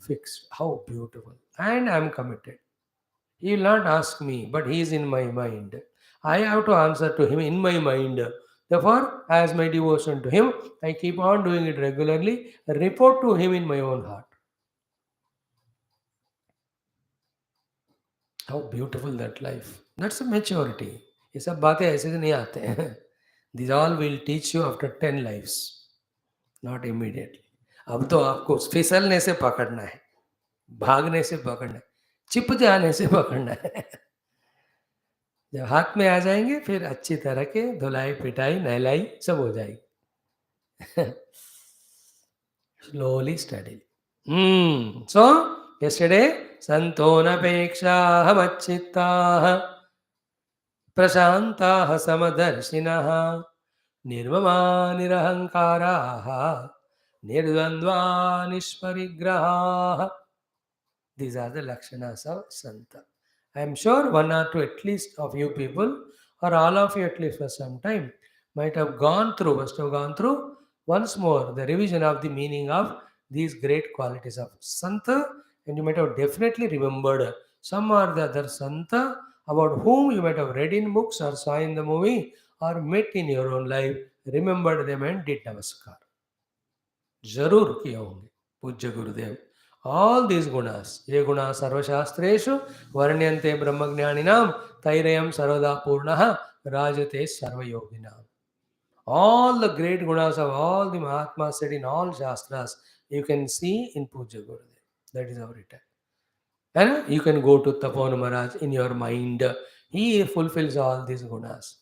Fixed. How beautiful. And I am committed. He will not ask me, but he is in my mind. I have to answer to him in my mind. Therefore, as my devotion to him, I keep on doing it regularly, report to him in my own heart. How beautiful that life. That's a maturity. ये सब बातें ऐसे से नहीं आते हैं. These all will teach you after 10 lives, not immediately. अब तो आपको फिसलने से पकड़ना है, भागने से पकड़ना है, चिप जाने से पकड़ना है. जब हाथ में आ जाएंगे फिर अच्छी तरह के धुलाई पिटाई नहलाई सब हो जाएगी. Slowly, steadily. So, yesterday, Santonapeksha Hamachittaha Prashantaha Samadarshinaha Nirmama Nirahankaraha Nirdvandva Nishparigraha. These are the Lakshanas of Santa. I am sure one or two at least of you people, or all of you at least for some time, must have gone through once more the revision of the meaning of these great qualities of Santa, and you might have definitely remembered some or the other Santa about whom you might have read in books or saw in the movie or met in your own life, remembered them and did Namaskar. जरूर किए होंगे पूज्य गुरुदेव. All these gunas, ye guna sarvashastreshu varnyante brahmajnaninam tairayam sarvada purnaha rajate sarvayoginam. All the great gunas of all the Mahatmas said in all Shastras, you can see in Puja Gurudev. That is our return. And you can go to Tapan Maharaj in your mind. He fulfills all these gunas.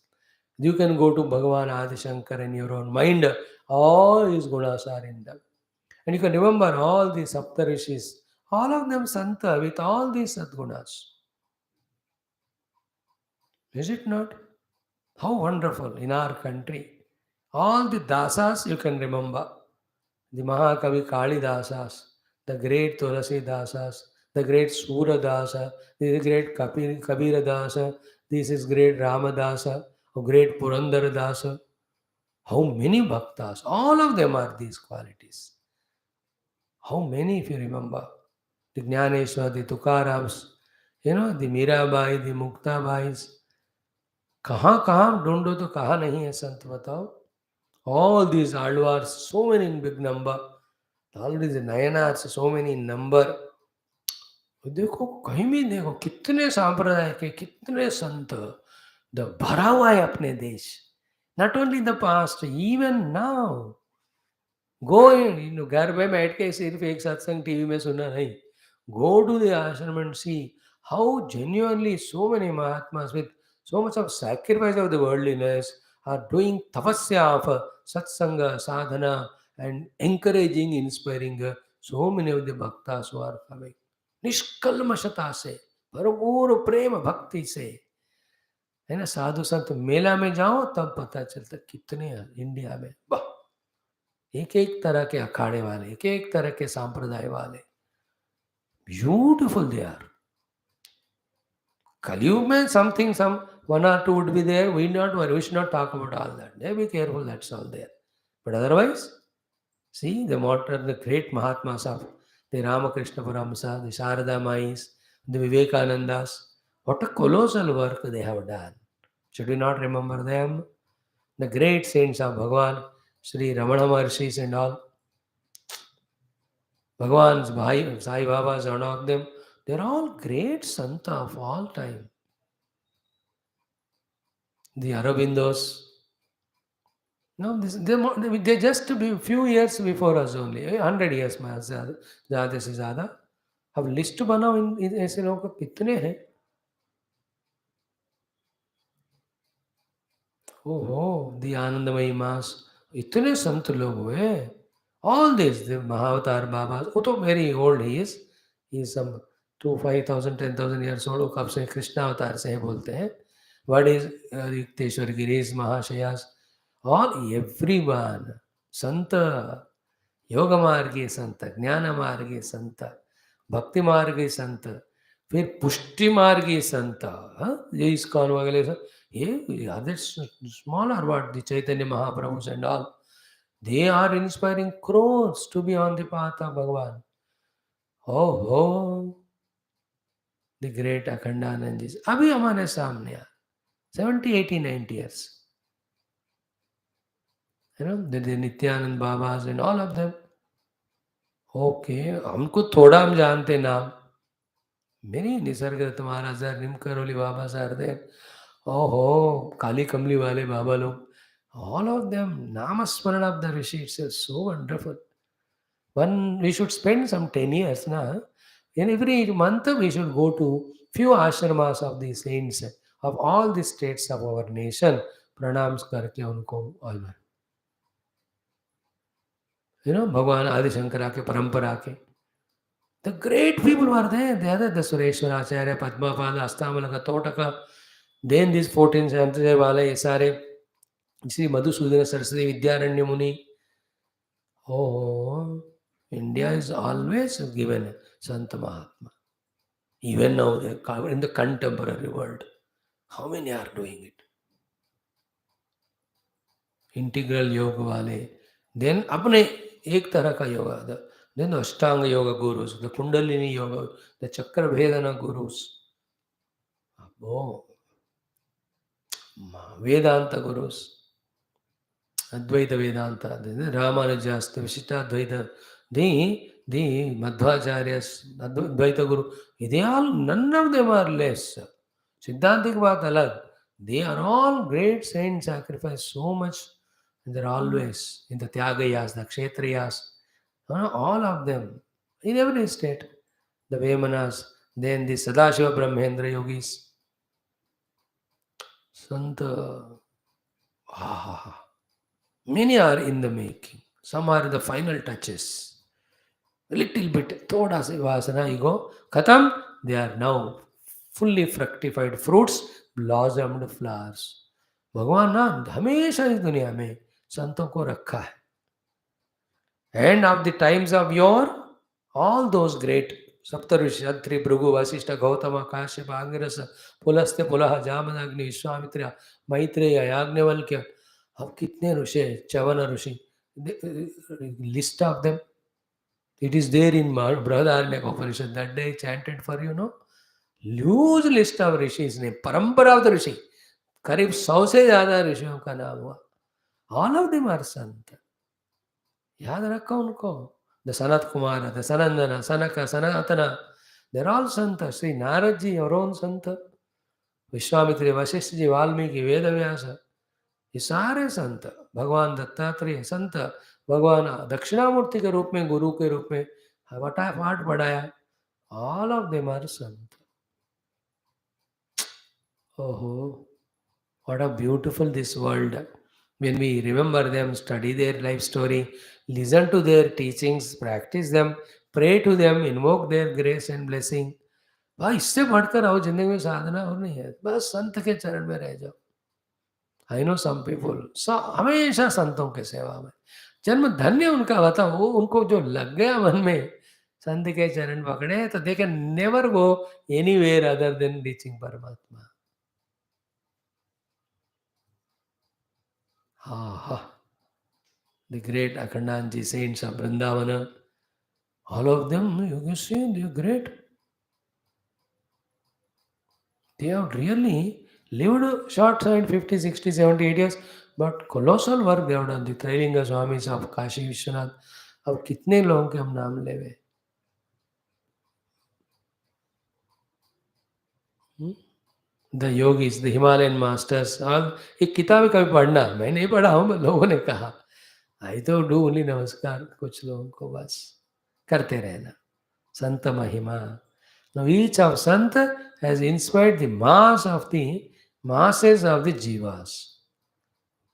You can go to Bhagavan Adi Shankar in your own mind. All his gunas are in them. And you can remember all these Saptarishis, all of them Santa with all these Sadgunas. Is it not? How wonderful in our country. All the Dasas you can remember. The Mahakavi Kali Dasas, the great Tulasi Dasas, the great Sura Dasa, the great Kabira Dasa, this is great Ramadasa, great Purandara Dasa. How many bhaktas? All of them are these qualities. How many, if you remember? The Jnaneshwar, the Tukarams, the Mirabai, the Muktabais. कहाँ कहाँ ढूंढो तो कहाँ नहीं है संत बताओ. All these alvars, so many in big number. All these nayanars, so many in number. देखो कहीं भी देखो कितने सांप्रदाय के कितने संत भरा हुआ है अपने देश. Not only in the past, even now. गो घर में बैठ के सिर्फ एक सत्संग टीवी में सुना नहीं. Go to the ashram and see how genuinely so many Mahatmas with so much of sacrifice of the worldliness are doing tapasya of satsanga, sadhana and encouraging, inspiring so many of the bhaktas who are coming. निष्कल्मशता से भरपूर प्रेम भक्ति से है ना. साधु संत मेला में जाओ तब पता चलता कितने हैं इंडिया में. एक एक तरह के अखाड़े वाले, एक एक तरह के सांप्रदाय वाले. Beautiful they are. कलयुग में something some one or two would be there. We should not talk about all that. They be careful, that's all there. But otherwise, see the modern, the great Mahatmas of the Ramakrishna Paramsa, the Sharada Mais, the Vivekanandas. What a colossal work they have done. Should we not remember them? The great saints of Bhagavan, Sri Ramana Maharshis and all. Bhagavan's Bhai, Sai Babas, and all of them, they're all great Santa of all time. The Aurobindos, no, they just a few years before us only, 100 years में ज़्यादा से ज़्यादा. अब list बनाओ इन ऐसे लोगों को कितने हैं. ओहो, दी आनंदमयी मास, इतने संत लोग हुए. All this, the Mahavatar Baba, वो तो very old he is some 5,000, 10,000 years old. कब से कृष्णा अवतार से बोलते हैं. What is Yukteswar Giris Mahashayas? All everyone, Santa, Yoga Margi Santa, Jnana Margi Santa, Bhakti Margi Santa, फिर पुष्टि मार्गी संत. ये ISKCON वगैरह सब ये other smaller what the Chaitanya Mahaprabhus and all. They are inspiring crores to be on the path of Bhagavan. Oh, the great Akhandanandjis. अभी हमारे सामने 70, 80, 90 years. The Nityanand Babas and all of them. Okay, हमको थोड़ा हम जानते नाम. Many Nisargadatta Maharaj are, Nimkaroli Babas are there. Oh, Kali Kamli Wale Baba log. All of them, Namasmarana of the Rishi is so wonderful. We should spend some 10 years now. In every month, we should go to few ashramas of the saints of all the states of our nation. Pranams करके उनको all. भगवान आदि शंकरा के परंपरा के. The great people were there. The other, the Sureshwara Acharya, Padmapada, Astamalaka, Totaka. Then these 14th century wale सारे श्री मधुसूदन सरस्वती विद्यारण्य मुनि. Oh, India is always given Sant Mahatma. Even now, in the contemporary world, how many are doing it? Integral yoga wale. Then अपने एक तरह का yoga. Then the Ashtanga yoga gurus, the Kundalini yoga, the Chakra Vedana gurus. Oh, Vedanta gurus. Advaita Vedanta, the Ramanujas, the Vishittadvaita, the Madhvacharyas, Advaita Guru, they all, none of them are less. Siddhantik baat alag. They are all great saints, sacrificed so much And they're always in the Tyagayas, the Kshetriyas, all of them, in every state. The Vemanas, then the Sadashiva Brahmendra yogis, Santa, ah, many are in the making. Some are in the final touches. A little bit, thoda se vasana ego, khatam, they are now fully fructified fruits, blossomed flowers. भगवान ना हमेशा इस दुनिया में संतों को रखा है. And of the times of yore, all those great Saptarushi, Atri, Bhrigu, Vasishta, Gautama, Kashyapa, Angirasa, Pulaste, Pulaha, Jamadagni, Vishwamitra, Maitreya, Yagnavalkya, अब कितने ऋषि हैं, चवन ऋषि, list of them. It is there in Brihadaranyaka Upanishad that day chanted for you, no? Huge list of rishis ने परंपरा of the ऋषि करीब 100 से ज्यादा ऋषियों का नाम हुआ. All of them are sant. याद रखो उनको. The Sanat Kumara, the Sanandana, Sanaka, Sanatana, they're all Santa. Sri Narad ji, your own Santa. Vishwamitra, Vasishtha ji, Valmiki, Veda Vyasa. ये सारे संत. भगवान दत्तात्रेय संत. भगवान दक्षिणामूर्ति के रूप में, गुरु के रूप में पाठ पढ़ाया. All of them are sant. Oh, what a beautiful this world. When we remember them, study their life story, listen to their teachings, practice them, pray to them, invoke their grace and blessing. भाई इससे बढ़कर आओ जिंदगी में साधना और नहीं है. बस संत के चरण में रह जाओ. आई नो सम पीपुल हमेशा संतों के सेवा में. जन्म धन्य उनका होता. वो उनको जो लग गया मन में संत के चरण पकड़े तो they can never go anywhere other than reaching परमात्मा. The great Akhandanji saints of Vrindavana, all of them, you can see, they are great. They have really lived a short side 50, 60, 70, 80 years, but colossal work they have done. The Trailinga Swamis of Kashi Vishwanath, अब कितने लोगों के हम नाम लेवे. The yogis, the Himalayan masters, all एक किताब कभी पढ़ना. मैं नहीं पढ़ा हूँ, लोगों ने कहा. I तो do only नमस्कार कुछ लोगों को बस करते रहना. संत महिमा. Now each of Sant has inspired the masses of the jivas.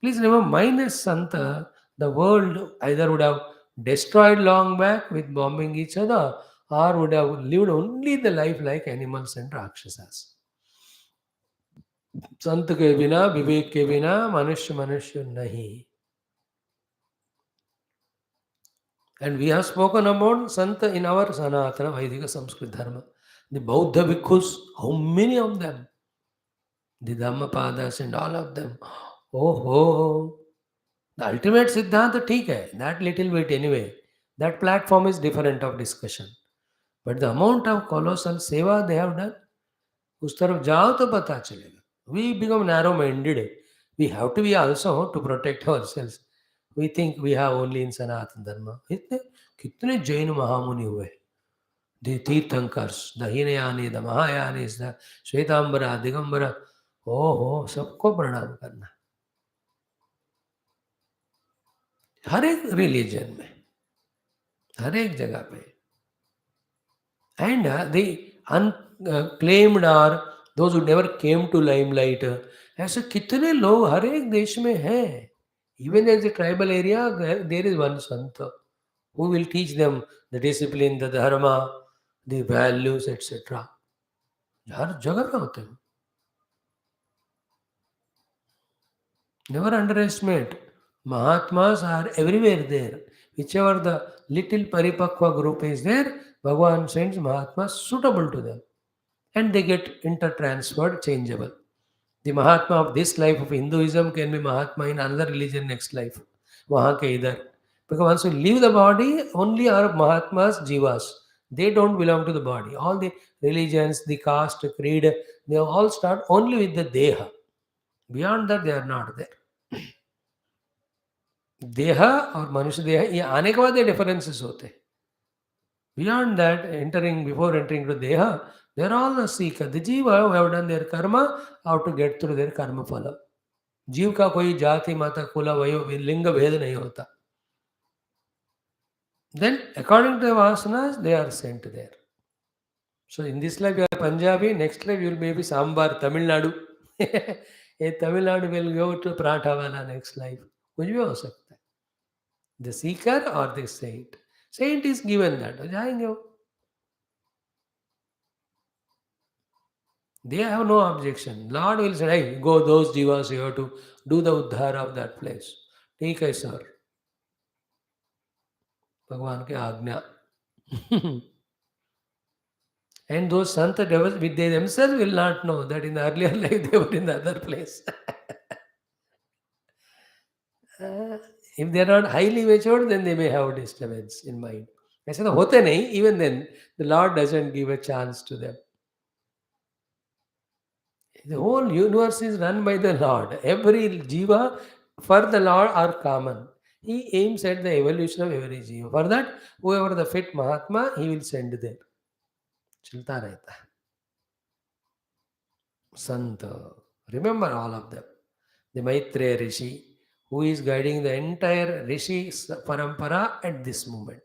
Please remember, minus Santa, the world either would have destroyed long back with bombing each other or would have lived only the life like animals and rakshasas. संत के बिना, विवेक के बिना मनुष्य मनुष्य नहीं. And we have spoken about Sant in our Sanatana Vaidika Sanskrit Dharma. The Bauddha Bhikkhus, how many of them? The Dhammapadas and all of them. Oh, the ultimate Siddhanta, theek hai, that little bit anyway. That platform is different of discussion. But the amount of colossal seva they have done, उस तरफ जाओ तो पता चलेगा. We become narrow-minded. We have to be also to protect ourselves. We think we have only in Sanatana Dharma. इतने कितने जैन महामुनि हुए. The Tirthankars, the Hinayani, the Mahayanis, the Shvetambara, Digambara. Oh, सबको प्रणाम करना. हर एक रिलीजन में, हर एक जगह पे. And the unclaimed are those who never came to limelight. ऐसे कितने लोग हर एक देश में हैं. Even in the tribal area, there is one Santa who will teach them the discipline, the dharma, the values, etc. हर जगह पे होते हैं. Never underestimate. Mahatmas are everywhere there. Whichever the little Paripakva group is there, Bhagavan sends Mahatmas suitable to them. And they get intertransferred, changeable. The Mahatma of this life of Hinduism can be Mahatma in another religion next life. वहाँ के इधर. Because once you leave the body, only are Mahatmas, Jivas. They don't belong to the body. All the religions, the caste, creed, they all start only with the Deha. Beyond that, they are not there. देहा और मनुष्य देह ये आने के बाद ये differences होते हैं. Beyond that, before entering to deha, they are all the seeker. The jiva who have done their karma, how to get through their karma phala. जीव का कोई जाति माता कुला वयो लिंग भेद नहीं होता. Then according to the vasanas they are sent there. So in this life you are Punjabi, next life you will maybe Sambar, Tamil Nadu. A Tamil Nadu will go to Paratha wala next life. कुछ भी हो सकता है. The seeker or the saint. Saint is given that. जाएंगे वो. They have no objection. Lord will say, hey, go those jivas you have to do the uddhar of that place. ठीक है sir. भगवान की आज्ञा. And those Sant devils, they themselves will not know that in the earlier life they were in the other place. Uh, if they are not highly matured, then they may have disturbance in mind. ऐसे तो होते नहीं. Even then, the Lord doesn't give a chance to them. The whole universe is run by the Lord. Every jiva for the Lord are common. He aims at the evolution of every jiva. For that, whoever the fit Mahatma, he will send there. चलता रहता है. Sant, remember all of them. The Maitreya Rishi, who is guiding the entire Rishi parampara at this moment,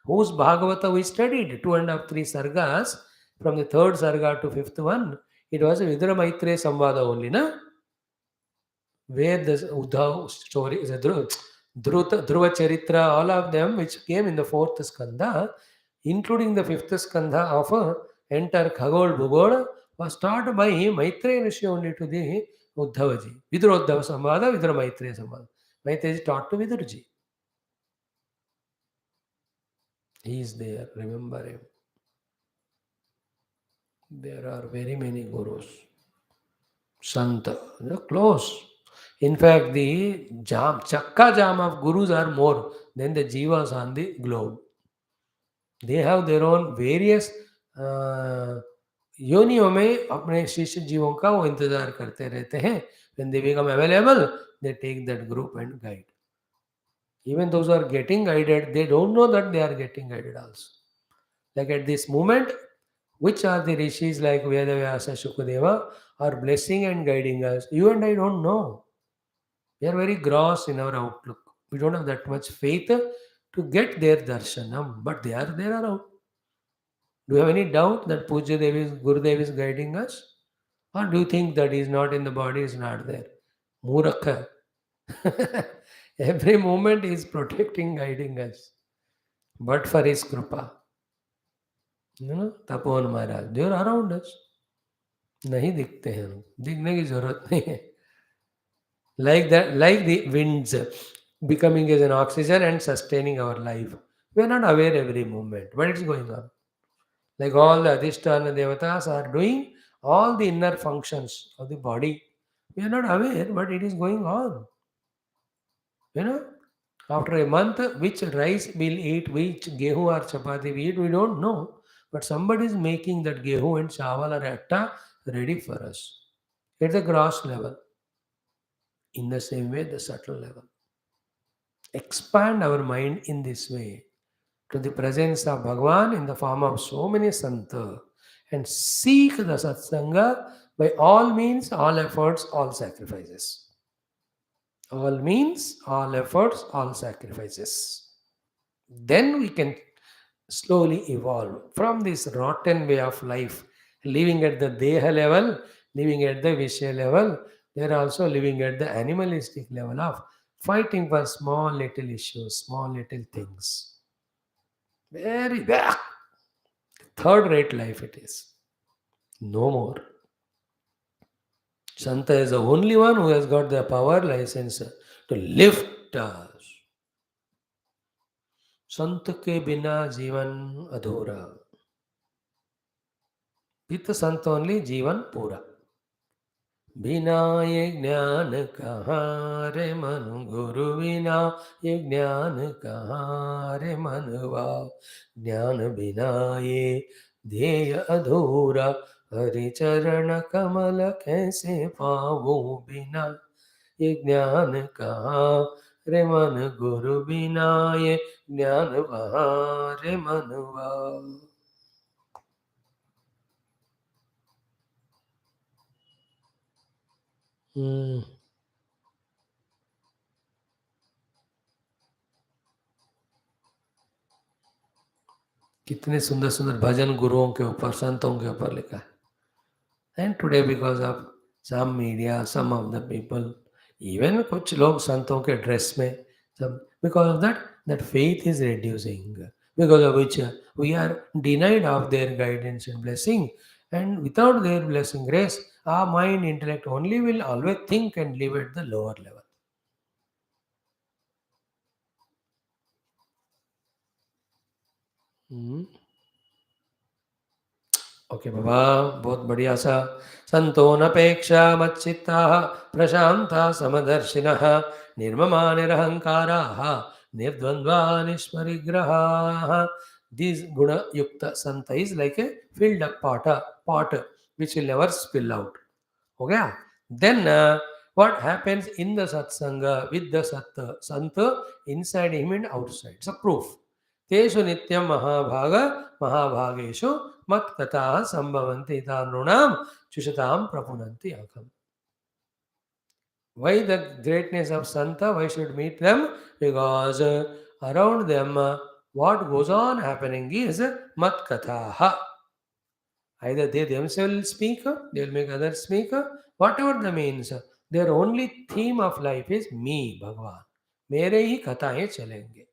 whose Bhagavata we studied, 2.5, 3 sargas, from the third sarga to fifth one, it was a Vidura Maitreya Samvada only, na? Where the Uddhav story, the Dhruva Charitra, all of them which came in the fourth skandha, including the fifth skandha of entire Khagol Bhugol, was taught by Maitreya Rishi only to the Uddhavaji. Vidura Uddhava Samvada, Vidura Maitreya Samvada. Maitreya is taught to Vidurji. He is there, remember him. There are very many gurus. Sant, they're close. In fact, the chakka jam of gurus are more than the jivas on the globe. They have their own various योनियों में अपने शिष्य जीवों का वो इंतजार करते रहते हैं. When they become available, they take that group and guide. Even those who are getting guided, they don't know that they are getting guided also. Like at this moment, which are the rishis like Veda Vyasa Shukadeva are blessing and guiding us? You and I don't know. We are very gross in our outlook. We don't have that much faith to get their darshanam, but they are there around. Do you have any doubt that Puja Dev is, Gurudev is guiding us? Or do you think that he is not in the body, is not there? Murakha. Every moment he is protecting, guiding us. But for his kripa. You know, Tapovan Maharaj, they are around us. नहीं दिखते हैं लोग, दिखने की जरूरत नहीं है. Like that, like the winds becoming as an oxygen and sustaining our life. We are not aware every moment what is going on. Like all the Adhisthana Devatas are doing all the inner functions of the body. We are not aware but it is going on. You know, after a month, which rice we'll eat, which gehu or chapati we eat, we don't know. But somebody is making that gehu and chawal or atta ready for us at the gross level. In the same way, the subtle level. Expand our mind in this way to the presence of Bhagavan in the form of so many Santa and seek the Satsanga by all means, all efforts, all sacrifices. All means, all efforts, all sacrifices. Then we can slowly evolve from this rotten way of life, living at the Deha level, living at the Vishya level. They are also living at the animalistic level of fighting for small little issues, small little things. Very bad. Third rate life it is. No more. Santa is the only one who has got the power license to lift us. संत के बिना जीवन अधूरा. With Sant only जीवन पूरा. बिना ये ज्ञान कहाँ रे मन गुरु बिना ये ज्ञान कहाँ रे मनवा. ज्ञान बिना ये ध्येय अधूरा. हरि चरण कमल कैसे पाऊं बिना ये ज्ञान कहाँ रे मन गुरु बिना ये ज्ञान वहाँ रे मनवा. कितने सुंदर सुंदर भजन गुरुओं के ऊपर, संतों के ऊपर लिखा है. And today because of some media, some of the people, even कुछ लोग संतों के ड्रेस में, सब because of that faith is reducing, because of which we are denied of their guidance and blessing, and without their blessing grace, our mind intellect only will always think and live at the lower level. Hmm. Okay बाबा, बहुत बढ़िया सा. संतोनपेक्षा मच्चित्ता Prashanta समदर्शिनः निर्ममा निरहंकाराः निर्द्वंद्वा निष्परिग्रहाः. This guna yukta santa is like a filled up pot which will never spill out. हो गया. Then what happens in the satsanga with the santa inside him and outside? It's a proof. तेषु नित्यं महाभाग महाभागेषु मत्कथाः सम्भवन्ति तानॄणां चुषतां प्रपुनन्ति अहम्. Why the greatness of Santa? Why should meet them? Because around them, what goes on happening is matkathaha. Either they themselves will speak, they will make others speak, whatever the means. Their only theme of life is me, Bhagavan. मेरे ही कथाएं चलेंगे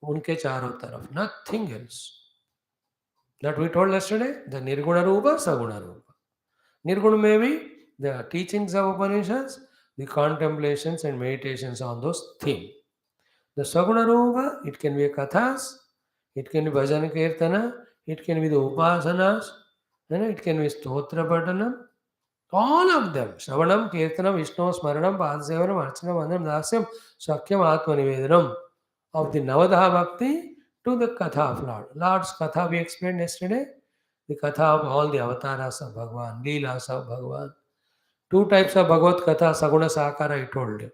उनके चारों तरफ, nothing else. That we told yesterday, the Nirguna Rupa, Saguna Rupa. Nirguna may be the teachings of Upanishads, the contemplations and meditations on those themes. The Saguna Rupa, it can be a kathas, it can be bhajan kirtana, it can be the upasanas, and it can be stotra patanam. All of them, Shravanam, Kirtanam, Vishnu, Smaranam, Padsevanam, Archanam, Vandam, Dasyam, Sakyam, Atmanivedanam. Of the Navadaha Bhakti to the Katha of Lord. Lord's Katha we explained yesterday. The Katha of all the avatars of Bhagavan, Leelas of Bhagavan. Two types of Bhagavad Katha, Saguna Sakara I told you.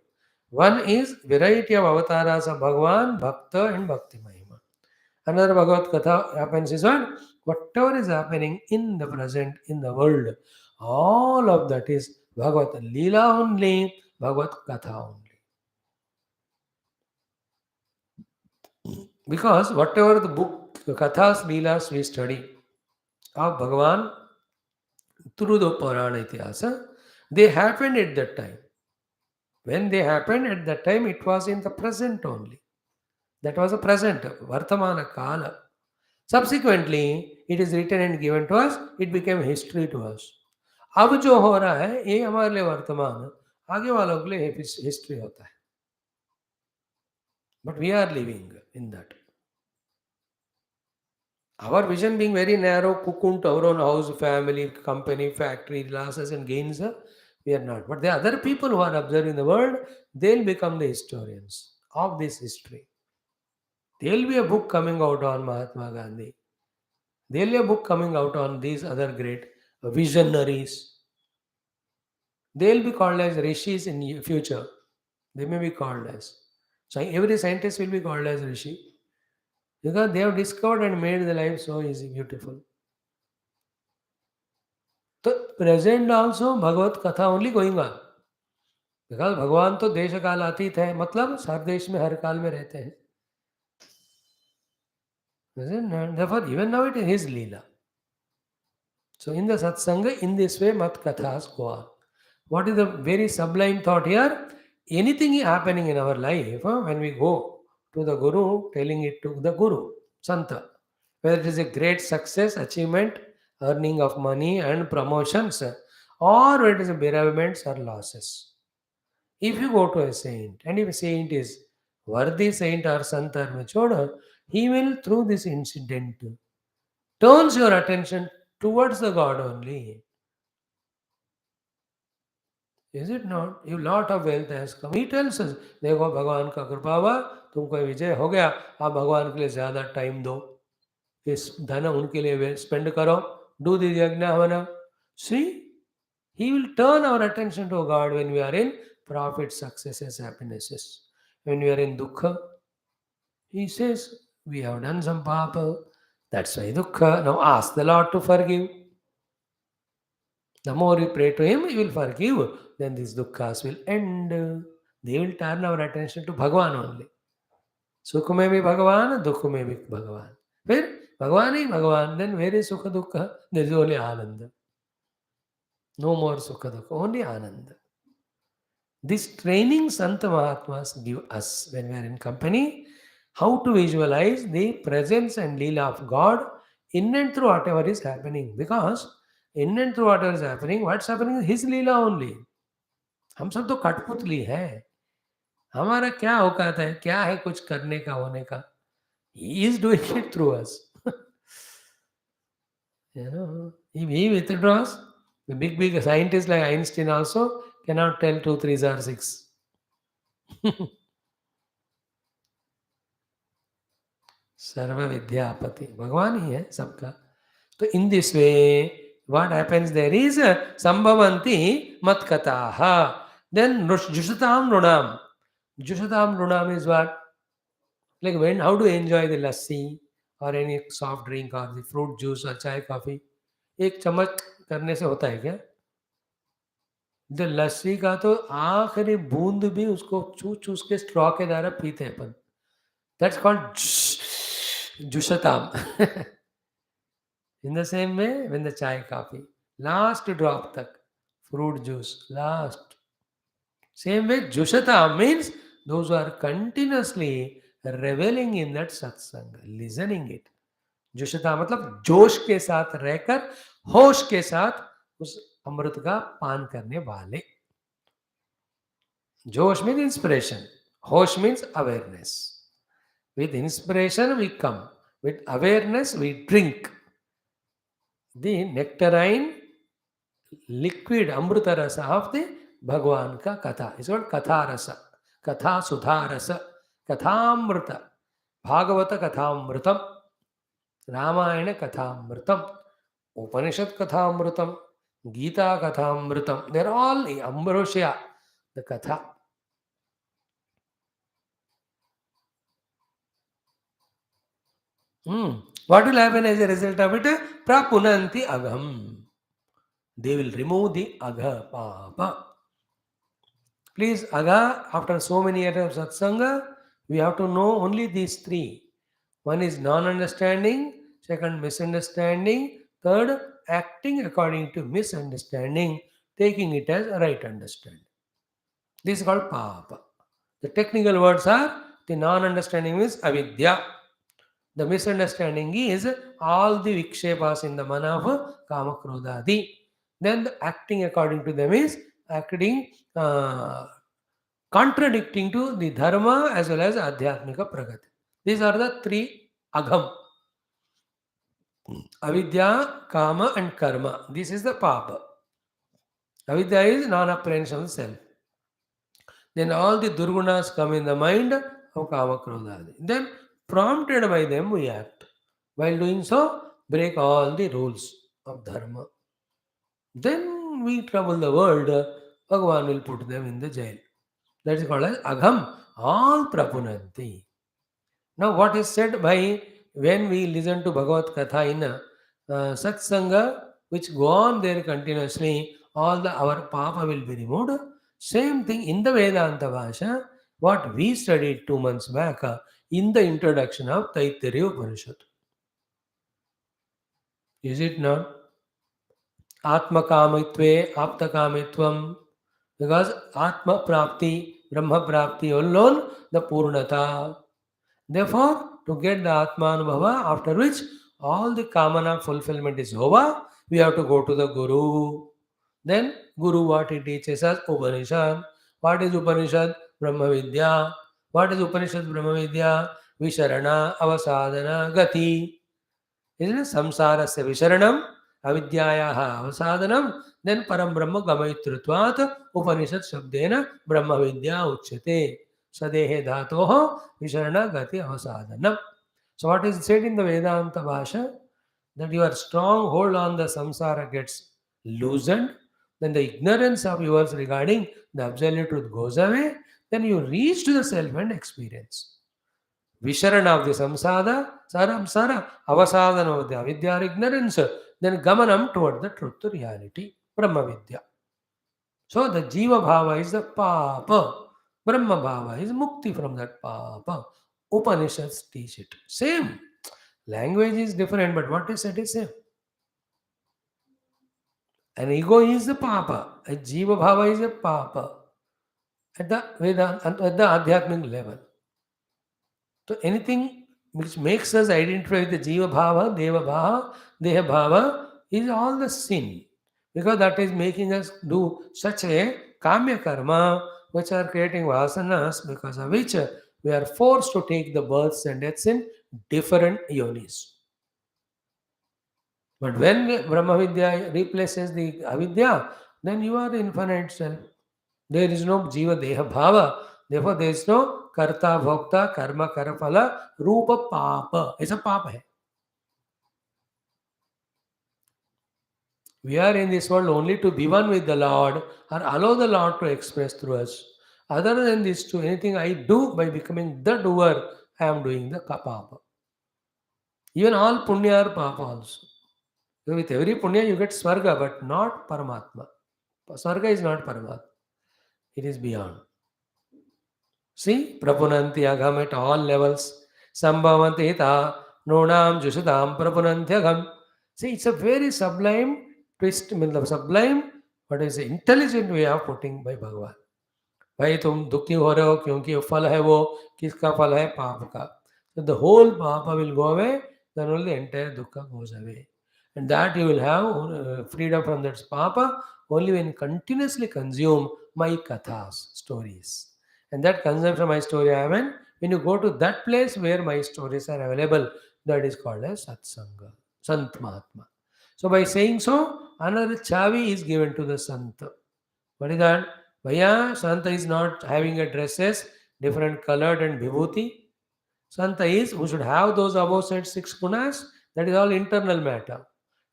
One is variety of avatars of Bhagavan, Bhakta and Bhakti Mahima. Another Bhagavad Katha happens is what? Whatever is happening in the present, in the world, all of that is Bhagavad Leela only, Bhagavad Katha only. Because whatever the book, the Kathas, Leelas we study of Bhagavan through the Purana Itihasa, they happened at that time. When they happened at that time, it was in the present only. That was a present, Vartamana Kala. Subsequently, it is written and given to us, it became history to us. अब जो हो रहा है ये हमारे लिए वर्तमान, आगे वालों के लिए हिस्ट्री होता है. But we are living in that. Our vision being very narrow, cocoon to our own house, family, company, factory, losses and gains, we are not. But the other people who are observing the world, they'll become the historians of this history. There'll be a book coming out on Mahatma Gandhi. There'll be a book coming out on these other great visionaries. They'll be called as rishis in future. They may be called as. So every scientist will be called as rishi. Because they have discovered and made the life so easy, beautiful. तो present also भगवत कथा only going on. Because भगवान तो देश काल अतीत है, मतलब हर देश में हर काल में रहते हैं. Therefore, even now it is his Leela. So in the satsanga, in this way, mat kathas go on. What is the very sublime thought here? Anything happening in our life, when we go to the Guru, telling it to the Guru, Santa, whether it is a great success, achievement, earning of money and promotions, or whether it is a bereavements or losses. If you go to a saint, and if a saint is worthy saint or sant or mature, he will, through this incident, turns your attention towards the God only. Is it not? You lot of wealth has come. He tells us, देखो भगवान का कृपा हुआ, तुमको विजय हो गया, आप भगवान के लिए ज़्यादा टाइम दो, इस धन उनके लिए स्पेंड करो, do the yajna havana. See, he will turn our attention to God when we are in profit, successes, happinesses. When we are in dukkha, he says, we have done some papa, that's why dukkha. Now ask the Lord to forgive. The more we pray to him, he will forgive. Then these dukkhas will end. They will turn our attention to Bhagavan only. सुख में भी भगवान, दुख में भी भगवान. फिर Bhagavan is Bhagavan, then where is Sukha Dukkha? There is only Ananda. No more Sukha Dukkha, only Ananda. This training Santa Mahatmas give us when we are in company, how to visualize the presence and Leela of God in and through whatever is happening. Because in and through whatever is happening, what's happening is His Leela only. हम सब तो कठपुतली है. हमारा क्या औकात है, क्या है कुछ करने का होने का. He is doing it through us. If he withdraws, the big scientists like Einstein also cannot tell 2 3s are 6. सर्व विद्यापति भगवान ही है सबका. तो in this way what happens there is sambhavanti matkataha. Then jushatam runam. Jushatam runam is what? Like when, how do you enjoy the lassi or any soft drink or the fruit juice or chai coffee? एक चम्मच करने से होता है क्या? The लस्सी का तो आखिरी बूंद भी उसको चूस चूस के स्ट्रॉ के द्वारा पीते हैं अपन. That's called jushtam. In the same way, when the chai coffee, last drop tak, fruit juice, last. Same way, Jushata means those who are continuously reveling in that satsang, listening it. जुशता मतलब जोश के साथ रहकर होश के साथ उस अमृत का पान करने वाले. जोश मीन्स इंस्पिरेशन, होश means awareness. With inspiration we come, with awareness we drink the nectarine liquid amruta rasa of the Bhagwan ka katha. It's called katha rasa, katha sudha rasa, kathamrita, Bhagavata kathamritam, Ramayana kathamritam, Upanishad kathamritam, Gita kathamritam. They're all ambrosia, the katha. What will happen as a result of it? Prapunanti agam. They will remove the agha papa. Please, aga, after so many years of satsanga, we have to know only these three. One is non-understanding, second misunderstanding, third acting according to misunderstanding, taking it as right understanding. This is called papa. The technical words are, the non-understanding is avidya. The misunderstanding is all the vikshepas in the mana of kama krodhadi. Then the acting according to them is acting contradicting to the dharma as well as adhyatmika pragati. These are the three agham. Avidya, kama and karma. This is the papa. Avidya is non-apprehension of self. Then all the durgunas come in the mind of kama krodhadi. Then prompted by them we act. While doing so, break all the rules of dharma. Then we trouble the world, Bhagavan will put them in the jail. That is called as agham, all prapunanti. Now what is said by when we listen to Bhagavad Katha in satsanga, which go on there continuously, all our papa will be removed. Same thing in the Vedanta Bhasha, what we studied 2 months back in the introduction of Taittiriya Upanishad. Is it not? Atma kamitve apta kamitvam. Because Atma Prapti, Brahma Prapti alone, the Purnata. Therefore, to get the Atmanubhava, after which all the Kamana fulfillment is over, we have to go to the Guru. Then, Guru, what he teaches us? Upanishad. What is Upanishad? Brahma Vidya. What is Upanishad Brahma Vidya? Visharana, Avasadana, Gati. Isn't it? Samsarasya Visharanam, Avidyayaha Avasadanam, then Param Brahma Gamaytrutvat, Upanishad Shabdena, Brahma Vidya Uchyate, Sadehe Dhatoho, Visharana Gati Avasadanam. So, what is said in the Vedanta Bhasha? That your strong hold on the samsara gets loosened, then the ignorance of yours regarding the absolute truth goes away, then you reach to the self and experience. Visharana of the samsara, avasadana of the avidya or ignorance, then gamanam toward the truth to reality, Brahma Vidya. So the Jiva Bhava is the Papa, Brahma Bhava is Mukti from that Papa. Upanishads teach it. Same. Language is different, but what is said is same. An ego is the papa. A jiva bhava is a papa at the at the adhyatmic level. So anything which makes us identify with the jiva bhava, deva bhava, deha bhava is all the sin. Because that is making us do such a kamya karma which are creating vasanas, because of which we are forced to take the births and deaths in different yonis. But when Brahma Vidya replaces the avidya, then you are infinite self. There is no jiva deha bhava. Therefore, there is no karta bhokta karma karaphala rupa papa. It's a papa. Hai. We are in this world only to be one with the Lord or allow the Lord to express through us. Other than this, to anything I do by becoming the doer, I am doing the papa. Even all punya are papa also. So with every punya you get swarga, but not paramatma. Swarga is not paramatma. It is beyond. See, prapunanti agam at all levels. Sambhavanti hita nonam jushadam prapunanti agam. See, it's a very sublime twist, I mean, the sublime, what is the intelligent way of putting by Bhagavan. भाई तुम दुखी हो रहे हो क्योंकि फल है वो किसका फल है पाप का. So the whole papa will go away, then only the entire dukkha goes away. And that you will have freedom from that papa only when you continuously consume my kathas, stories. And that consumption of my story, I mean, when you go to that place where my stories are available, that is called as satsanga, Sant Mahatma. So by saying so, another chavi is given to the Sant. What is that? Vaya, Santa is not having a dresses, different colored and vibhuti. Santa is who should have those above said six gunas. That is all internal matter.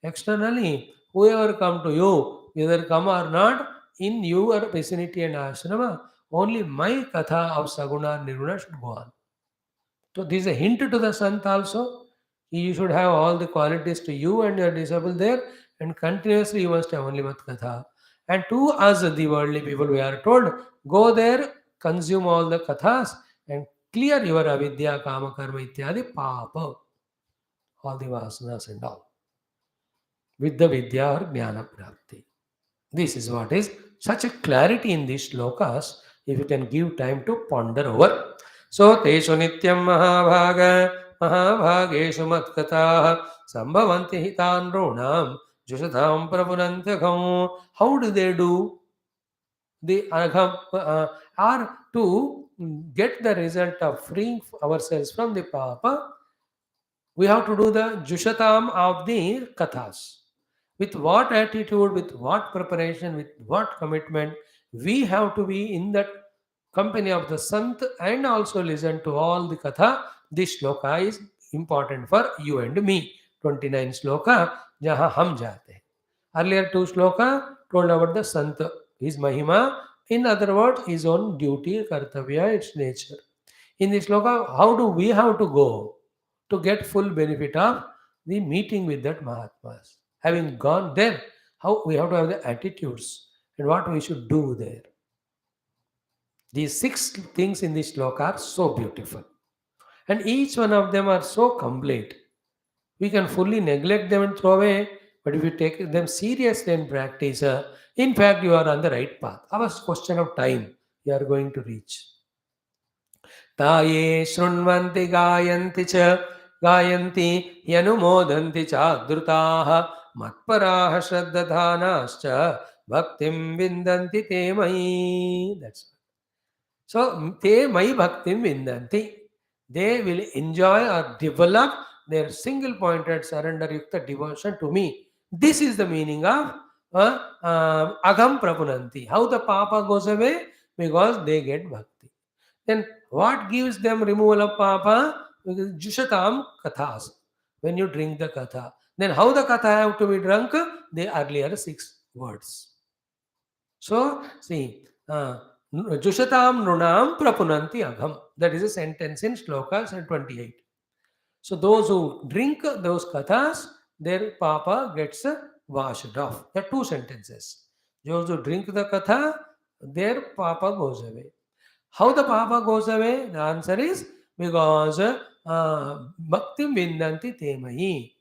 Externally, whoever come to you, whether come or not, in your vicinity and ashrama, only my katha of Saguna Nirguna should go on. So this is a hint to the Sant also. You should have all the qualities to you and your disciple there, and continuously you must have only Mat Katha. And to us, the worldly people, we are told, go there, consume all the kathas, and clear your avidya, kama, karma, ityadi, papa, all the vasanas and all, with the vidya or jnana prapti. This is what is such a clarity in these shlokas, if you can give time to ponder over. So, teshu nityam mahabhaga, mahabhageshu matkataha, sambhavanti hitan ronam, jushadham prapunantyakam. How do they do? The are to get the result of freeing ourselves from the papa, we have to do the jushatam of the kathas. With what attitude, with what preparation, with what commitment, we have to be in that company of the Sant and also listen to all the katha. This shloka is important for you and me. 29 shloka, jaha hum jate hain. Earlier two shloka told about the Sant, his mahima. In other words, his own duty, kartavya, its nature. In this shloka, how do we have to go to get full benefit of the meeting with that Mahatmas? Having gone there, how we have to have the attitudes and what we should do there. These six things in this shloka are so beautiful. And each one of them are so complete. We can fully neglect them and throw away, but if you take them seriously and practice, in fact, you are on the right path. Our question of time you are going to reach. ताये शृण्वन्ति गायन्ति च गायन्ति यनुमोदन्ति चादृताः मत्पराः श्रद्धानाश्च भक्तिं विन्दन्ति ते मयि. That's so te mai bhaktim vindanti. They will enjoy or develop their single pointed surrender yukta devotion to me. This is the meaning of agam prapunanti. How the papa goes away? Because they get bhakti. Then what gives them removal of papa? Because jushatam kathas. When you drink the katha. Then how the katha have to be drunk? The earlier six words. So, see, Jushatam Nunam Prapunanti Agham. That is a sentence in Shlokas 28. So, those who drink those kathas, their papa gets washed off. There are two sentences. Those who drink the katha, their papa goes away. How the papa goes away? The answer is because bhaktim vindanti temahi,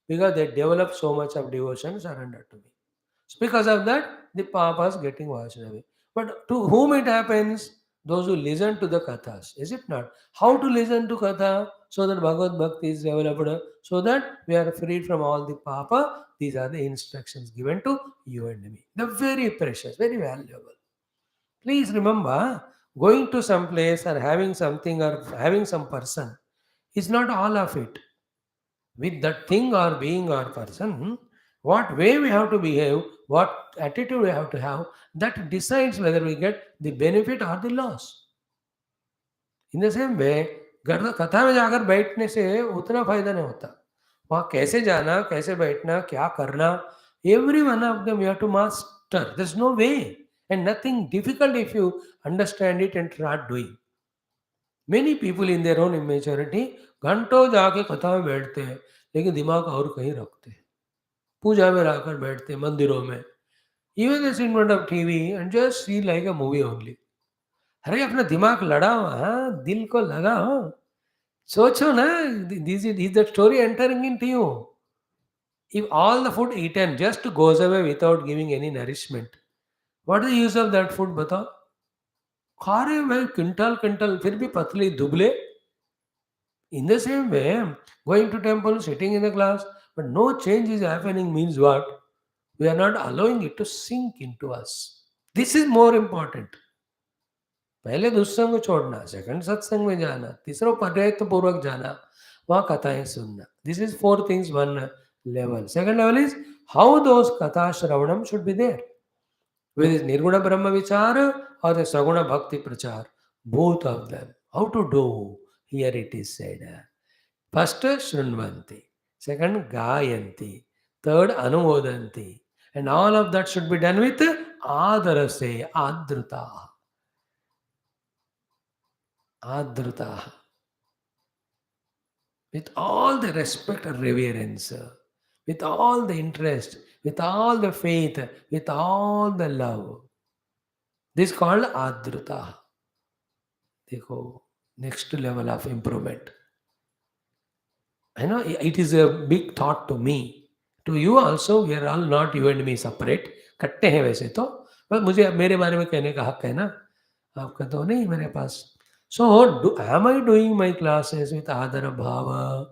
because they develop so much of devotion surrender to me. So because of that, the papas getting washed away. But to whom it happens? Those who listen to the kathas, is it not? How to listen to katha so that Bhagavad Bhakti is developed, so that we are freed from all the papa. These are the instructions given to you and me. They're very precious, very valuable. Please remember, going to some place or having something or having some person is not all of it. With that thing or being or person, what way we have to behave, what attitude we have to have, that decides whether we get the benefit or the loss. In the same way कथा में जाकर बैठने से उतना फायदा नहीं होता. वहाँ कैसे जाना, कैसे बैठना, क्या करना, every one of them you have to master. There's no way and nothing difficult if you understand it and start doing. Many people in their own immaturity घंटों जाके कथा में बैठते हैं लेकिन दिमाग और कहीं रखते हैं. पूजा में रहकर बैठते हैं मंदिरों में. Even they sit in front of TV and just see like a movie only. अरे अपना दिमाग लड़ाओ, हाँ दिल को लगाओ, सोचो ना. This is the story entering into you. If all the food eaten just goes away without giving any nourishment, what is the use of that food? बताओ. खा रहे हैं भाई क्विंटल क्विंटल फिर भी पतले दुबले. In the same way, going to temple, sitting in the class, but no change is happening means what? We are not allowing it to sink into us. This is more important. पहले दुस्संग छोड़ना, second सत्संग में जाना, तीसरा प्रयत्न पूर्वक जाना, वहाँ कथाएं सुनना. This is four things, one level. Second level is how those katha shravanam should be there. Whether it's nirguna brahma vichara or the saguna bhakti prachar, both of them. How to do? Here it is said. First, Shrunvanti. Second, Gayanti. Third, Anumodanti. And all of that should be done with Adarase, Adruta. Adruta. With all the respect and reverence, with all the interest, with all the faith, with all the love. This is called Adruta. देखो, next level of improvement. I know it is a big thought to me. To you also, we are all not you and me separate. कट्टे हैं वैसे तो, पर मुझे मेरे बारे में कहने का हक है ना. आपका तो नहीं मेरे पास. So, am I doing my classes with adara bhava?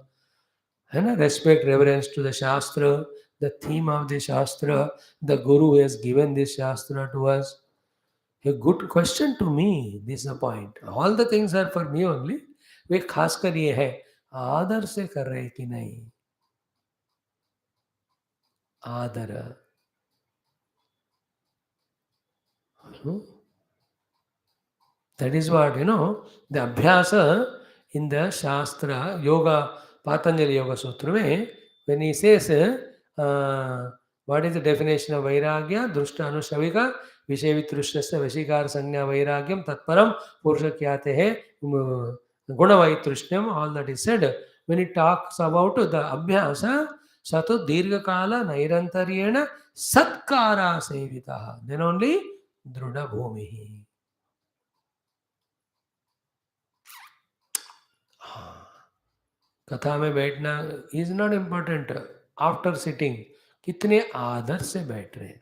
है ना, respect, reverence to the shastra, the theme of the shastra, the guru who has given this shastra to us. A good question to me. This is the point. All the things are for me only. वे खासकर ये है आदर से कर रहे कि नहीं. आदर. That is what, the Abhyasa in the Shastra, Yoga, Patanjali Yoga Sutra, mein, when he says, what is the definition of Vairagya? Drushta Anushavika, Vishavitrushyasya Vashikar Sanya Vairagyam, Tatparam, Purusha Kyate hai, Gunavaitrushnyam, all that is said. When he talks about the Abhyasa, Sato Dirghakala Nairantaryena Satkara Sevitaha, then only Druda Bhumihi. कथा में बैठना is not important. After sitting कितने आदर से बैठ रहे हैं.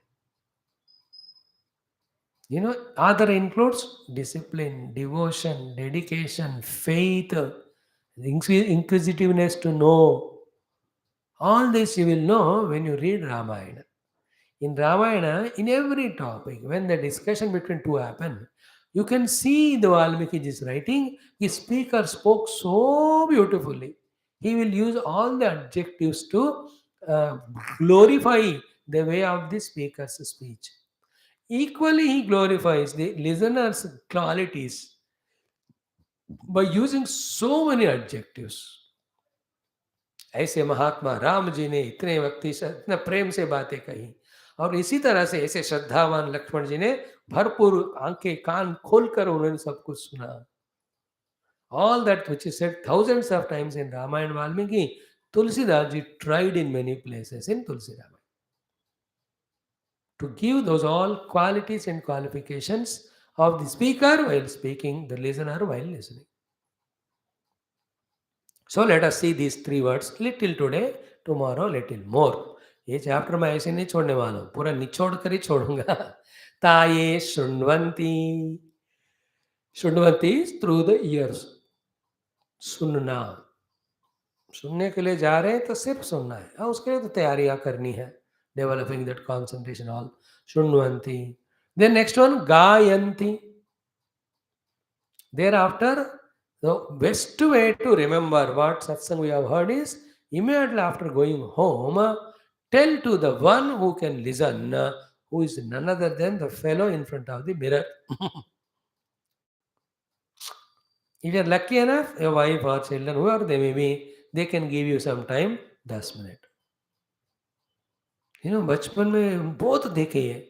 आदर includes discipline, devotion, dedication, faith, inquisitiveness to know. All this you will know when you read Ramayana. In Ramayana, in every topic, when the discussion between two happen, you can see the Valmiki's writing. His speaker spoke so beautifully. He will use all the adjectives to glorify the way of the speaker's speech. Equally, he glorifies the listener's qualities by using so many adjectives. ऐसे महात्मा राम जी ने इतने भक्ति से, इतना प्रेम से बातें कही, और इसी तरह से ऐसे श्रद्धावान लक्ष्मण जी ने भरपूर आंखें कान खोलकर उन्होंने सब कुछ सुना. All that which is said thousands of times in Ramayana Valmiki, Tulsidas ji tried in many places in Tulsi Ramayana to give those all qualities and qualifications of the speaker while speaking, the listener while listening. So let us see these three words little today, tomorrow little more. ये chapter मैं ऐसे नहीं छोड़ने वाला हूँ, पूरा निचोड़ कर ही छोड़ूंगा. ताये शृण्वन्ति. शृण्वन्ति थ्रू द ईयर्स. सुनना. सुनने के लिए जा रहे हैं तो सिर्फ सुनना है. हाँ, उसके लिए तो तैयारियां करनी है. Developing that concentration all. शृण्वन्ति. देन नेक्स्ट वन गायन्ति. Thereafter, the best way to remember what satsang we have heard is immediately after going home, tell to the one who can listen, who is none other than the fellow in front of the mirror. If you are lucky enough, your wife or children, whoever they may be, they can give you some time, 10 minutes. बचपन में बहुत देखे हैं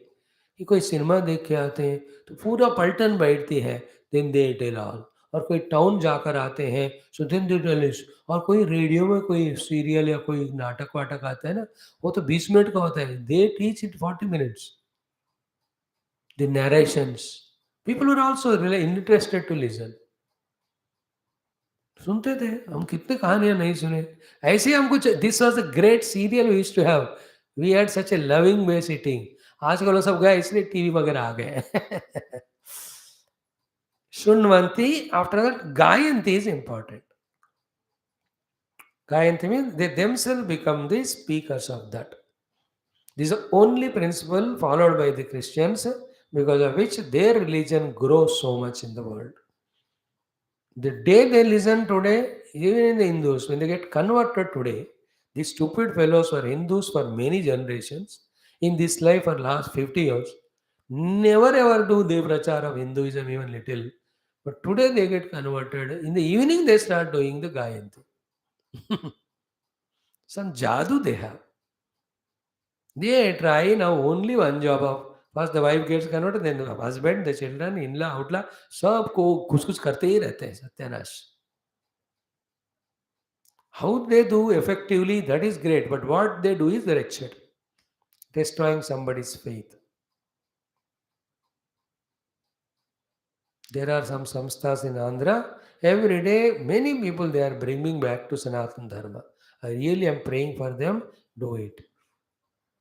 कि कोई cinema देख के आते हैं तो पूरा पलटन बैठती है. Then they tell all. और कोई टाउन जाकर आते हैं सो देन दे टेल इस. और कोई रेडियो में कोई सीरियल या कोई नाटक वाटक आता है ना, वो तो 20 मिनट का होता है. They teach it 40 minutes. The narrations. People are also interested to listen. सुनते थे हम, कितने कहानियां नहीं सुने. ऐसे ही हम कुछ. This was a great serial we used to have. We had such a loving way sitting. आजकल वो सब गया इसलिए टीवी वगैरह आ गए. Shunvanti, after that, Gayanti is important. Gayanti means they themselves become the speakers of that. This is the only principle followed by the Christians, because of which their religion grows so much in the world. The day they listen today, even in the Hindus, when they get converted today, these stupid fellows were Hindus for many generations, in this life for last 50 years, never ever do they prachar of Hinduism even little. But today they get converted. In the evening they start doing the Gayanti. Some jadoo they have. They try now only one job of first the wife gets converted, then the husband, the children, in-law, outlaw, सबको कुछ कुछ करते ही रहते हैं सत्यानाश. How they do effectively, that is great, but what they do is wretched, destroying somebody's faith. There are some samsthas in Andhra. Every day, many people they are bringing back to Sanatana Dharma. I really am praying for them. Do it.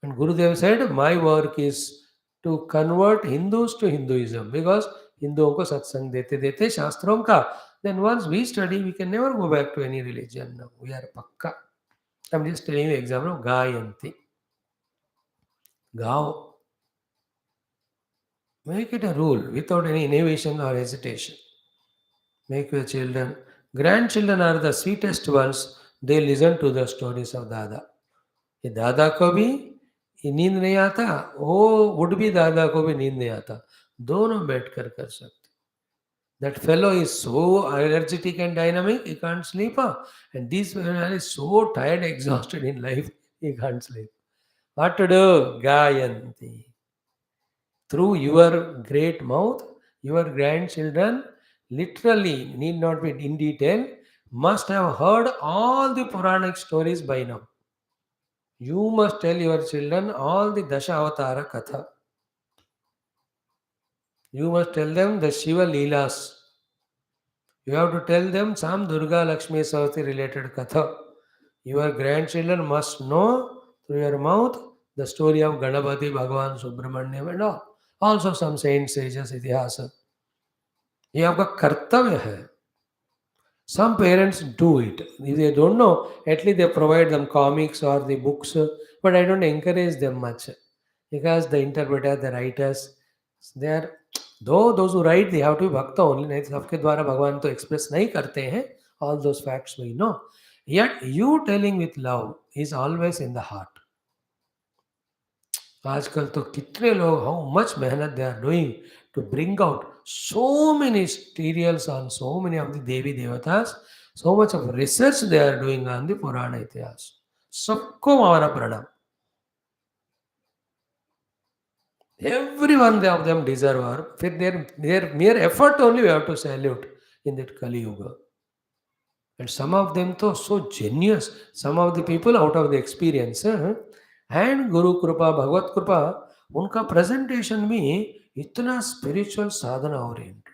And Gurudev said, my work is to convert Hindus to Hinduism, because हिंदुओं को सत्संग देते देते शास्त्रों का, then once we study, we can never go back to any religion. No, we are pakka. I'm just telling you example of Gayanti. Gao. Make it a rule without any innovation or hesitation. Make your children. Grandchildren are the sweetest ones. They listen to the stories of Dada. ये दादा को भी ये नींद नहीं आता, वो would भी दादा को भी नींद नहीं आता. दोनों बैठकर कर सकते. That fellow is so energetic and dynamic, he can't sleep. And this man is so tired, exhausted in life, he can't sleep. What to do? Gayanti. Through your great mouth, your grandchildren literally need not be in detail, must have heard all the Puranic stories by now. You must tell your children all the Dasha Avatara Katha. You must tell them the Shiva Leelas. You have to tell them some Durga Lakshmi Saraswati related Katha. Your grandchildren must know through your mouth the story of Ganapati, Bhagavan, Subramanyam and all. Also some saints, sages, itihasa. ये आपका कर्तव्य है. Some parents do it. If they don't know, at least they provide them comics or the books. But I don't encourage them much, because the interpreter, the writers, they are, though those who write, they have to be bhakta only. नहीं तो सबके द्वारा भगवान तो express नहीं करते हैं. All those facts we know. Yet you telling with love is always in the heart. आजकल तो कितने लोग, how much मेहनत they are doing to bring out so many serials on so many of the Devi Devatas, so much of research they are doing on the Purana Itihas. सबको हमारा प्रणाम. Every one of them deserve our, with their mere effort only we have to salute in that Kali Yuga. And some of them though so genius, some of the people out of the experience, and Guru Kripa, Bhagavad Kripa, उनका presentation में इतना spiritual sadhana oriented.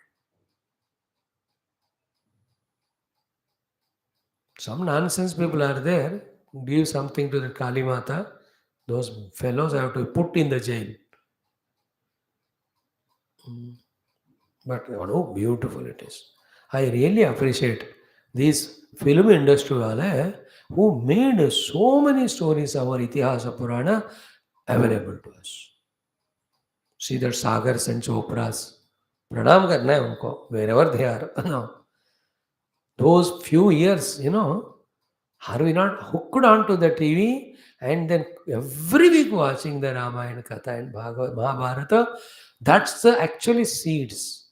Some nonsense people are there, give something to the Kali Mata, those fellows have to be put in the jail. But how beautiful it is. I really appreciate these film industry wale who made so many stories of our Itihasa Purana available to us. See that Sagars and Chopras. Pranam karna hai unko, wherever they are. No. Those few years, are we not hooked onto the TV and then every week watching the Ramayana Katha and Mahabharata? That's the actually seeds.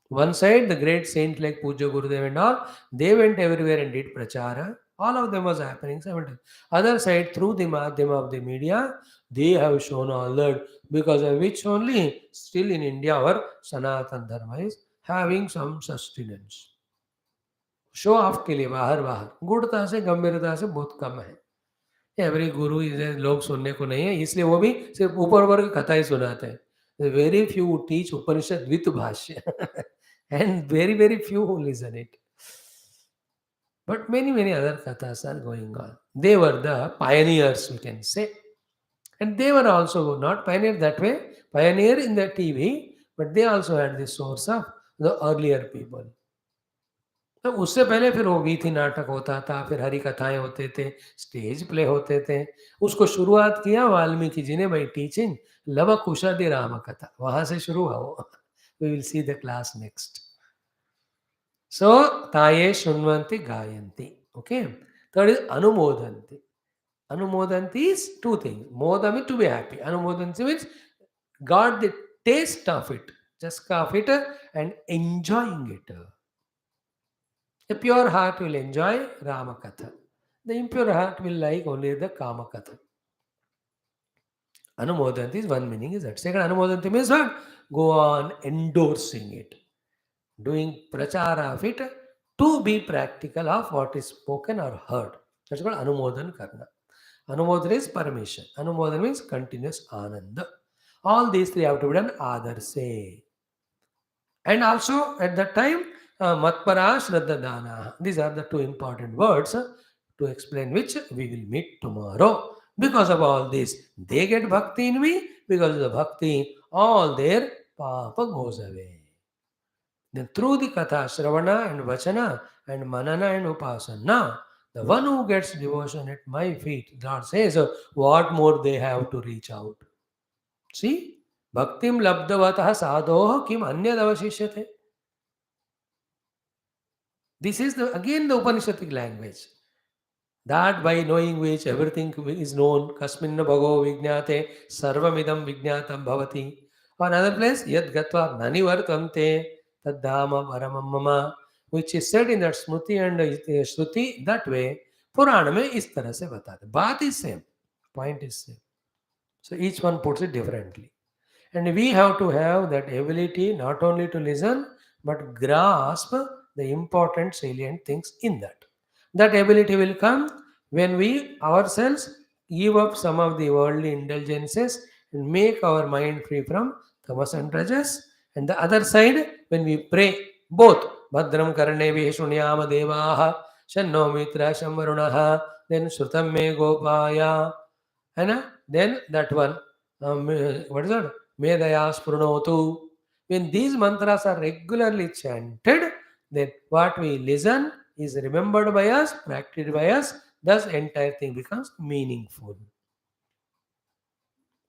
One side, the great saints like Puja Gurudev and all, they went everywhere and did prachara. All of them was happening simultaneously. Other side, through the madhyam of the media, they have shown all that because of which only still in India our Sanatan Dharma is having some sustenance. Show off के लिए बाहर बाहर गुणता से गंभीरता से बहुत कम है. Every Guru is लोग सुनने को नहीं है, इसलिए वो भी सिर्फ ऊपर ऊपर की कथा ही सुनाते हैं. Very few teach Upanishad with bhashya and very very few listen it. But many other kathas are going on. They were the pioneers, we can say. And they were also not pioneer that way, pioneer in the TV, but they also had the source of the earlier people. तो उससे पहले फिर वो वीथी नाटक होता था, फिर हरि कथाएं होते थे, स्टेज प्ले होते थे. उसको शुरुआत किया वाल्मीकि जी ने बाई टीचिंग लव कुशादि राम कथा. वहां से शुरू हुआ वो. We will see the class next. So ताये शृण्वन्ति गायन्ति. Okay. Third is anumodanti. Anumodanti is two things. Moda means to be happy. Anumodanti means got the taste of it, just of it and enjoying it. A pure heart will enjoy Ramakatha. The impure heart will like only the Kamakatha. Anumodanti is one meaning is that. Second, Anumodanti means what? Go on endorsing it, doing prachara of it to be practical of what is spoken or heard. That's called Anumodan Karna. Anumodana is permission. Anumodana means continuous ananda. All these three have to be done Adar se. And also at that time, Matpara Shraddha Dana. These are the two important words to explain which we will meet tomorrow. Because of all this, they get bhakti in me. Because of the bhakti, all their papa goes away. Then through the katha, Shravana and Vachana and Manana and Upasana, the one who gets devotion at my feet, God says, what more they have to reach out. See? Bhaktim labdavatah sadhoh kim anyad avashishyate. This is again the Upanishadic language. That by knowing which everything is known, kasminna bhagav vijnate, sarvamidam vijnatam bhavati. Or another place, yad gatva nani vartante, taddhama paramam mama, which is said in that Smriti and Shruti that way. Puranam में इस तरह से बताते. बात is same, point is same. So each one puts it differently. And we have to have that ability not only to listen, but grasp the important salient things in that. That ability will come when we ourselves give up some of the worldly indulgences and make our mind free from tamas and rajas. And the other side, when we pray both, Bhadram karane vishuniyama devaha, shanno mitra shamvarunaha, then shrutam me gopaya, and then that one, what is that? Medaya Sprunotu. When these mantras are regularly chanted, then what we listen is remembered by us, practiced by us, thus entire thing becomes meaningful.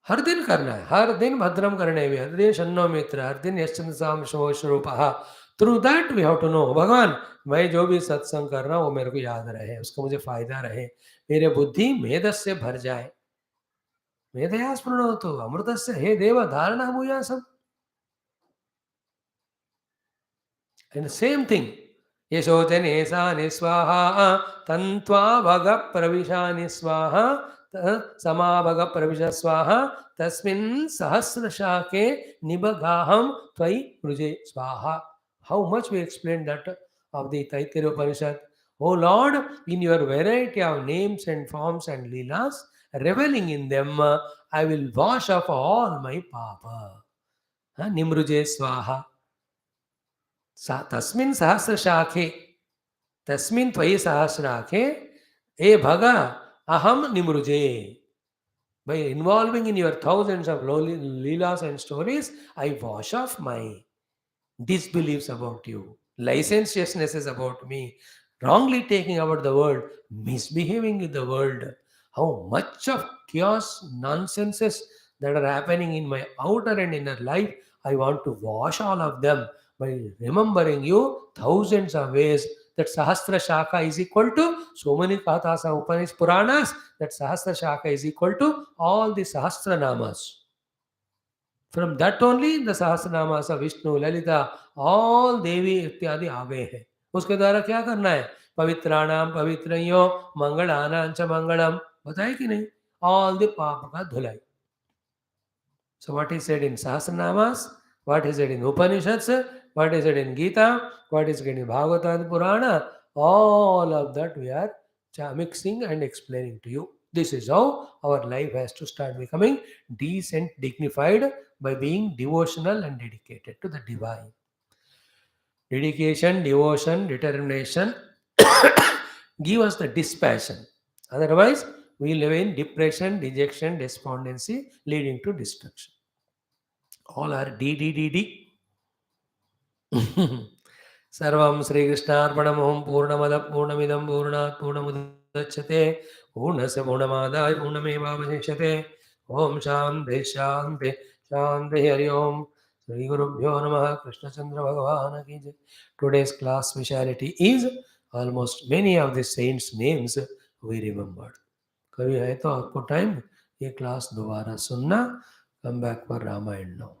हर दिन करना है, हर दिन भद्रम करने में, हर दिन शन्नो मित्र, हर दिन यश्चंद्रसाम स्वरूपः. Through that we have to know Bhagwan, मैं जो भी सत्संग कर रहा हूँ वो मेरे को याद रहे, उसको मुझे फायदा रहे, मेरे बुद्धि मेधस से भर जाए. मेधया स्पृणोतु अमृतस्य हे देव धारणा भूयासम. And the same thing. Yashojane sani swaha tantva bhaga pravishani swaha samabhaga pravisha swaha tasmin sahasra shake nibagaham tvai pruje swaha. How much we explained that of the Taittiriya Upanishad. O Lord, in your variety of names and forms and leelas, reveling in them, I will wash off all my papa. Nimruje swaha. Tasmin sahasra shakhe. तस्मिन् त्वयि सहस्राखे ए भगा aham nimruje. By involving in your thousands of leelas and stories, I wash off my disbeliefs about you. Licentiousness is about me. Wrongly taking about the world, misbehaving with the world. How much of chaos, nonsenses that are happening in my outer and inner life, I want to wash all of them by remembering you thousands of ways. That Sahasra Shaka is equal to so many Kathas of Upanishads, Puranas. That Sahasra Shaka is equal to all the Sahasra Namas. From that only the Sahasranamas of Vishnu, Lalita, all Devi इत्यादि आवे हैं. उसके द्वारा क्या करना है? पवित्राणाम पवित्रयो मंगलानां च मंगलम. बताए कि नहीं? All the पाप का धुलाई. So what is said in Sahasranamas, what is said in Upanishads, what is said in Gita, what is said in Bhagavatam and Purana, all of that we are mixing and explaining to you. This is how our life has to start becoming decent, dignified by being devotional and dedicated to the divine. Dedication, devotion, determination give us the dispassion. Otherwise, we live in depression, dejection, despondency, leading to destruction. All are D D D D. सर्वं श्रीकृष्णार्पणमहं पूर्णमदः पूर्णमिदं पूर्णात् पूर्णमुदच्यते पूर्णस्य पूर्णमादाय पूर्णमेवावशिष्यते ॐ शान्ति शान्ति शान्ति हरि ओम श्री गुरुभ्यो नमः कृष्णचंद्र भगवान की जय. Today's class speciality is almost many of the saints names we remembered. कभी है तो आपको टाइम ये क्लास दोबारा सुनना. Come back for Ramayan now.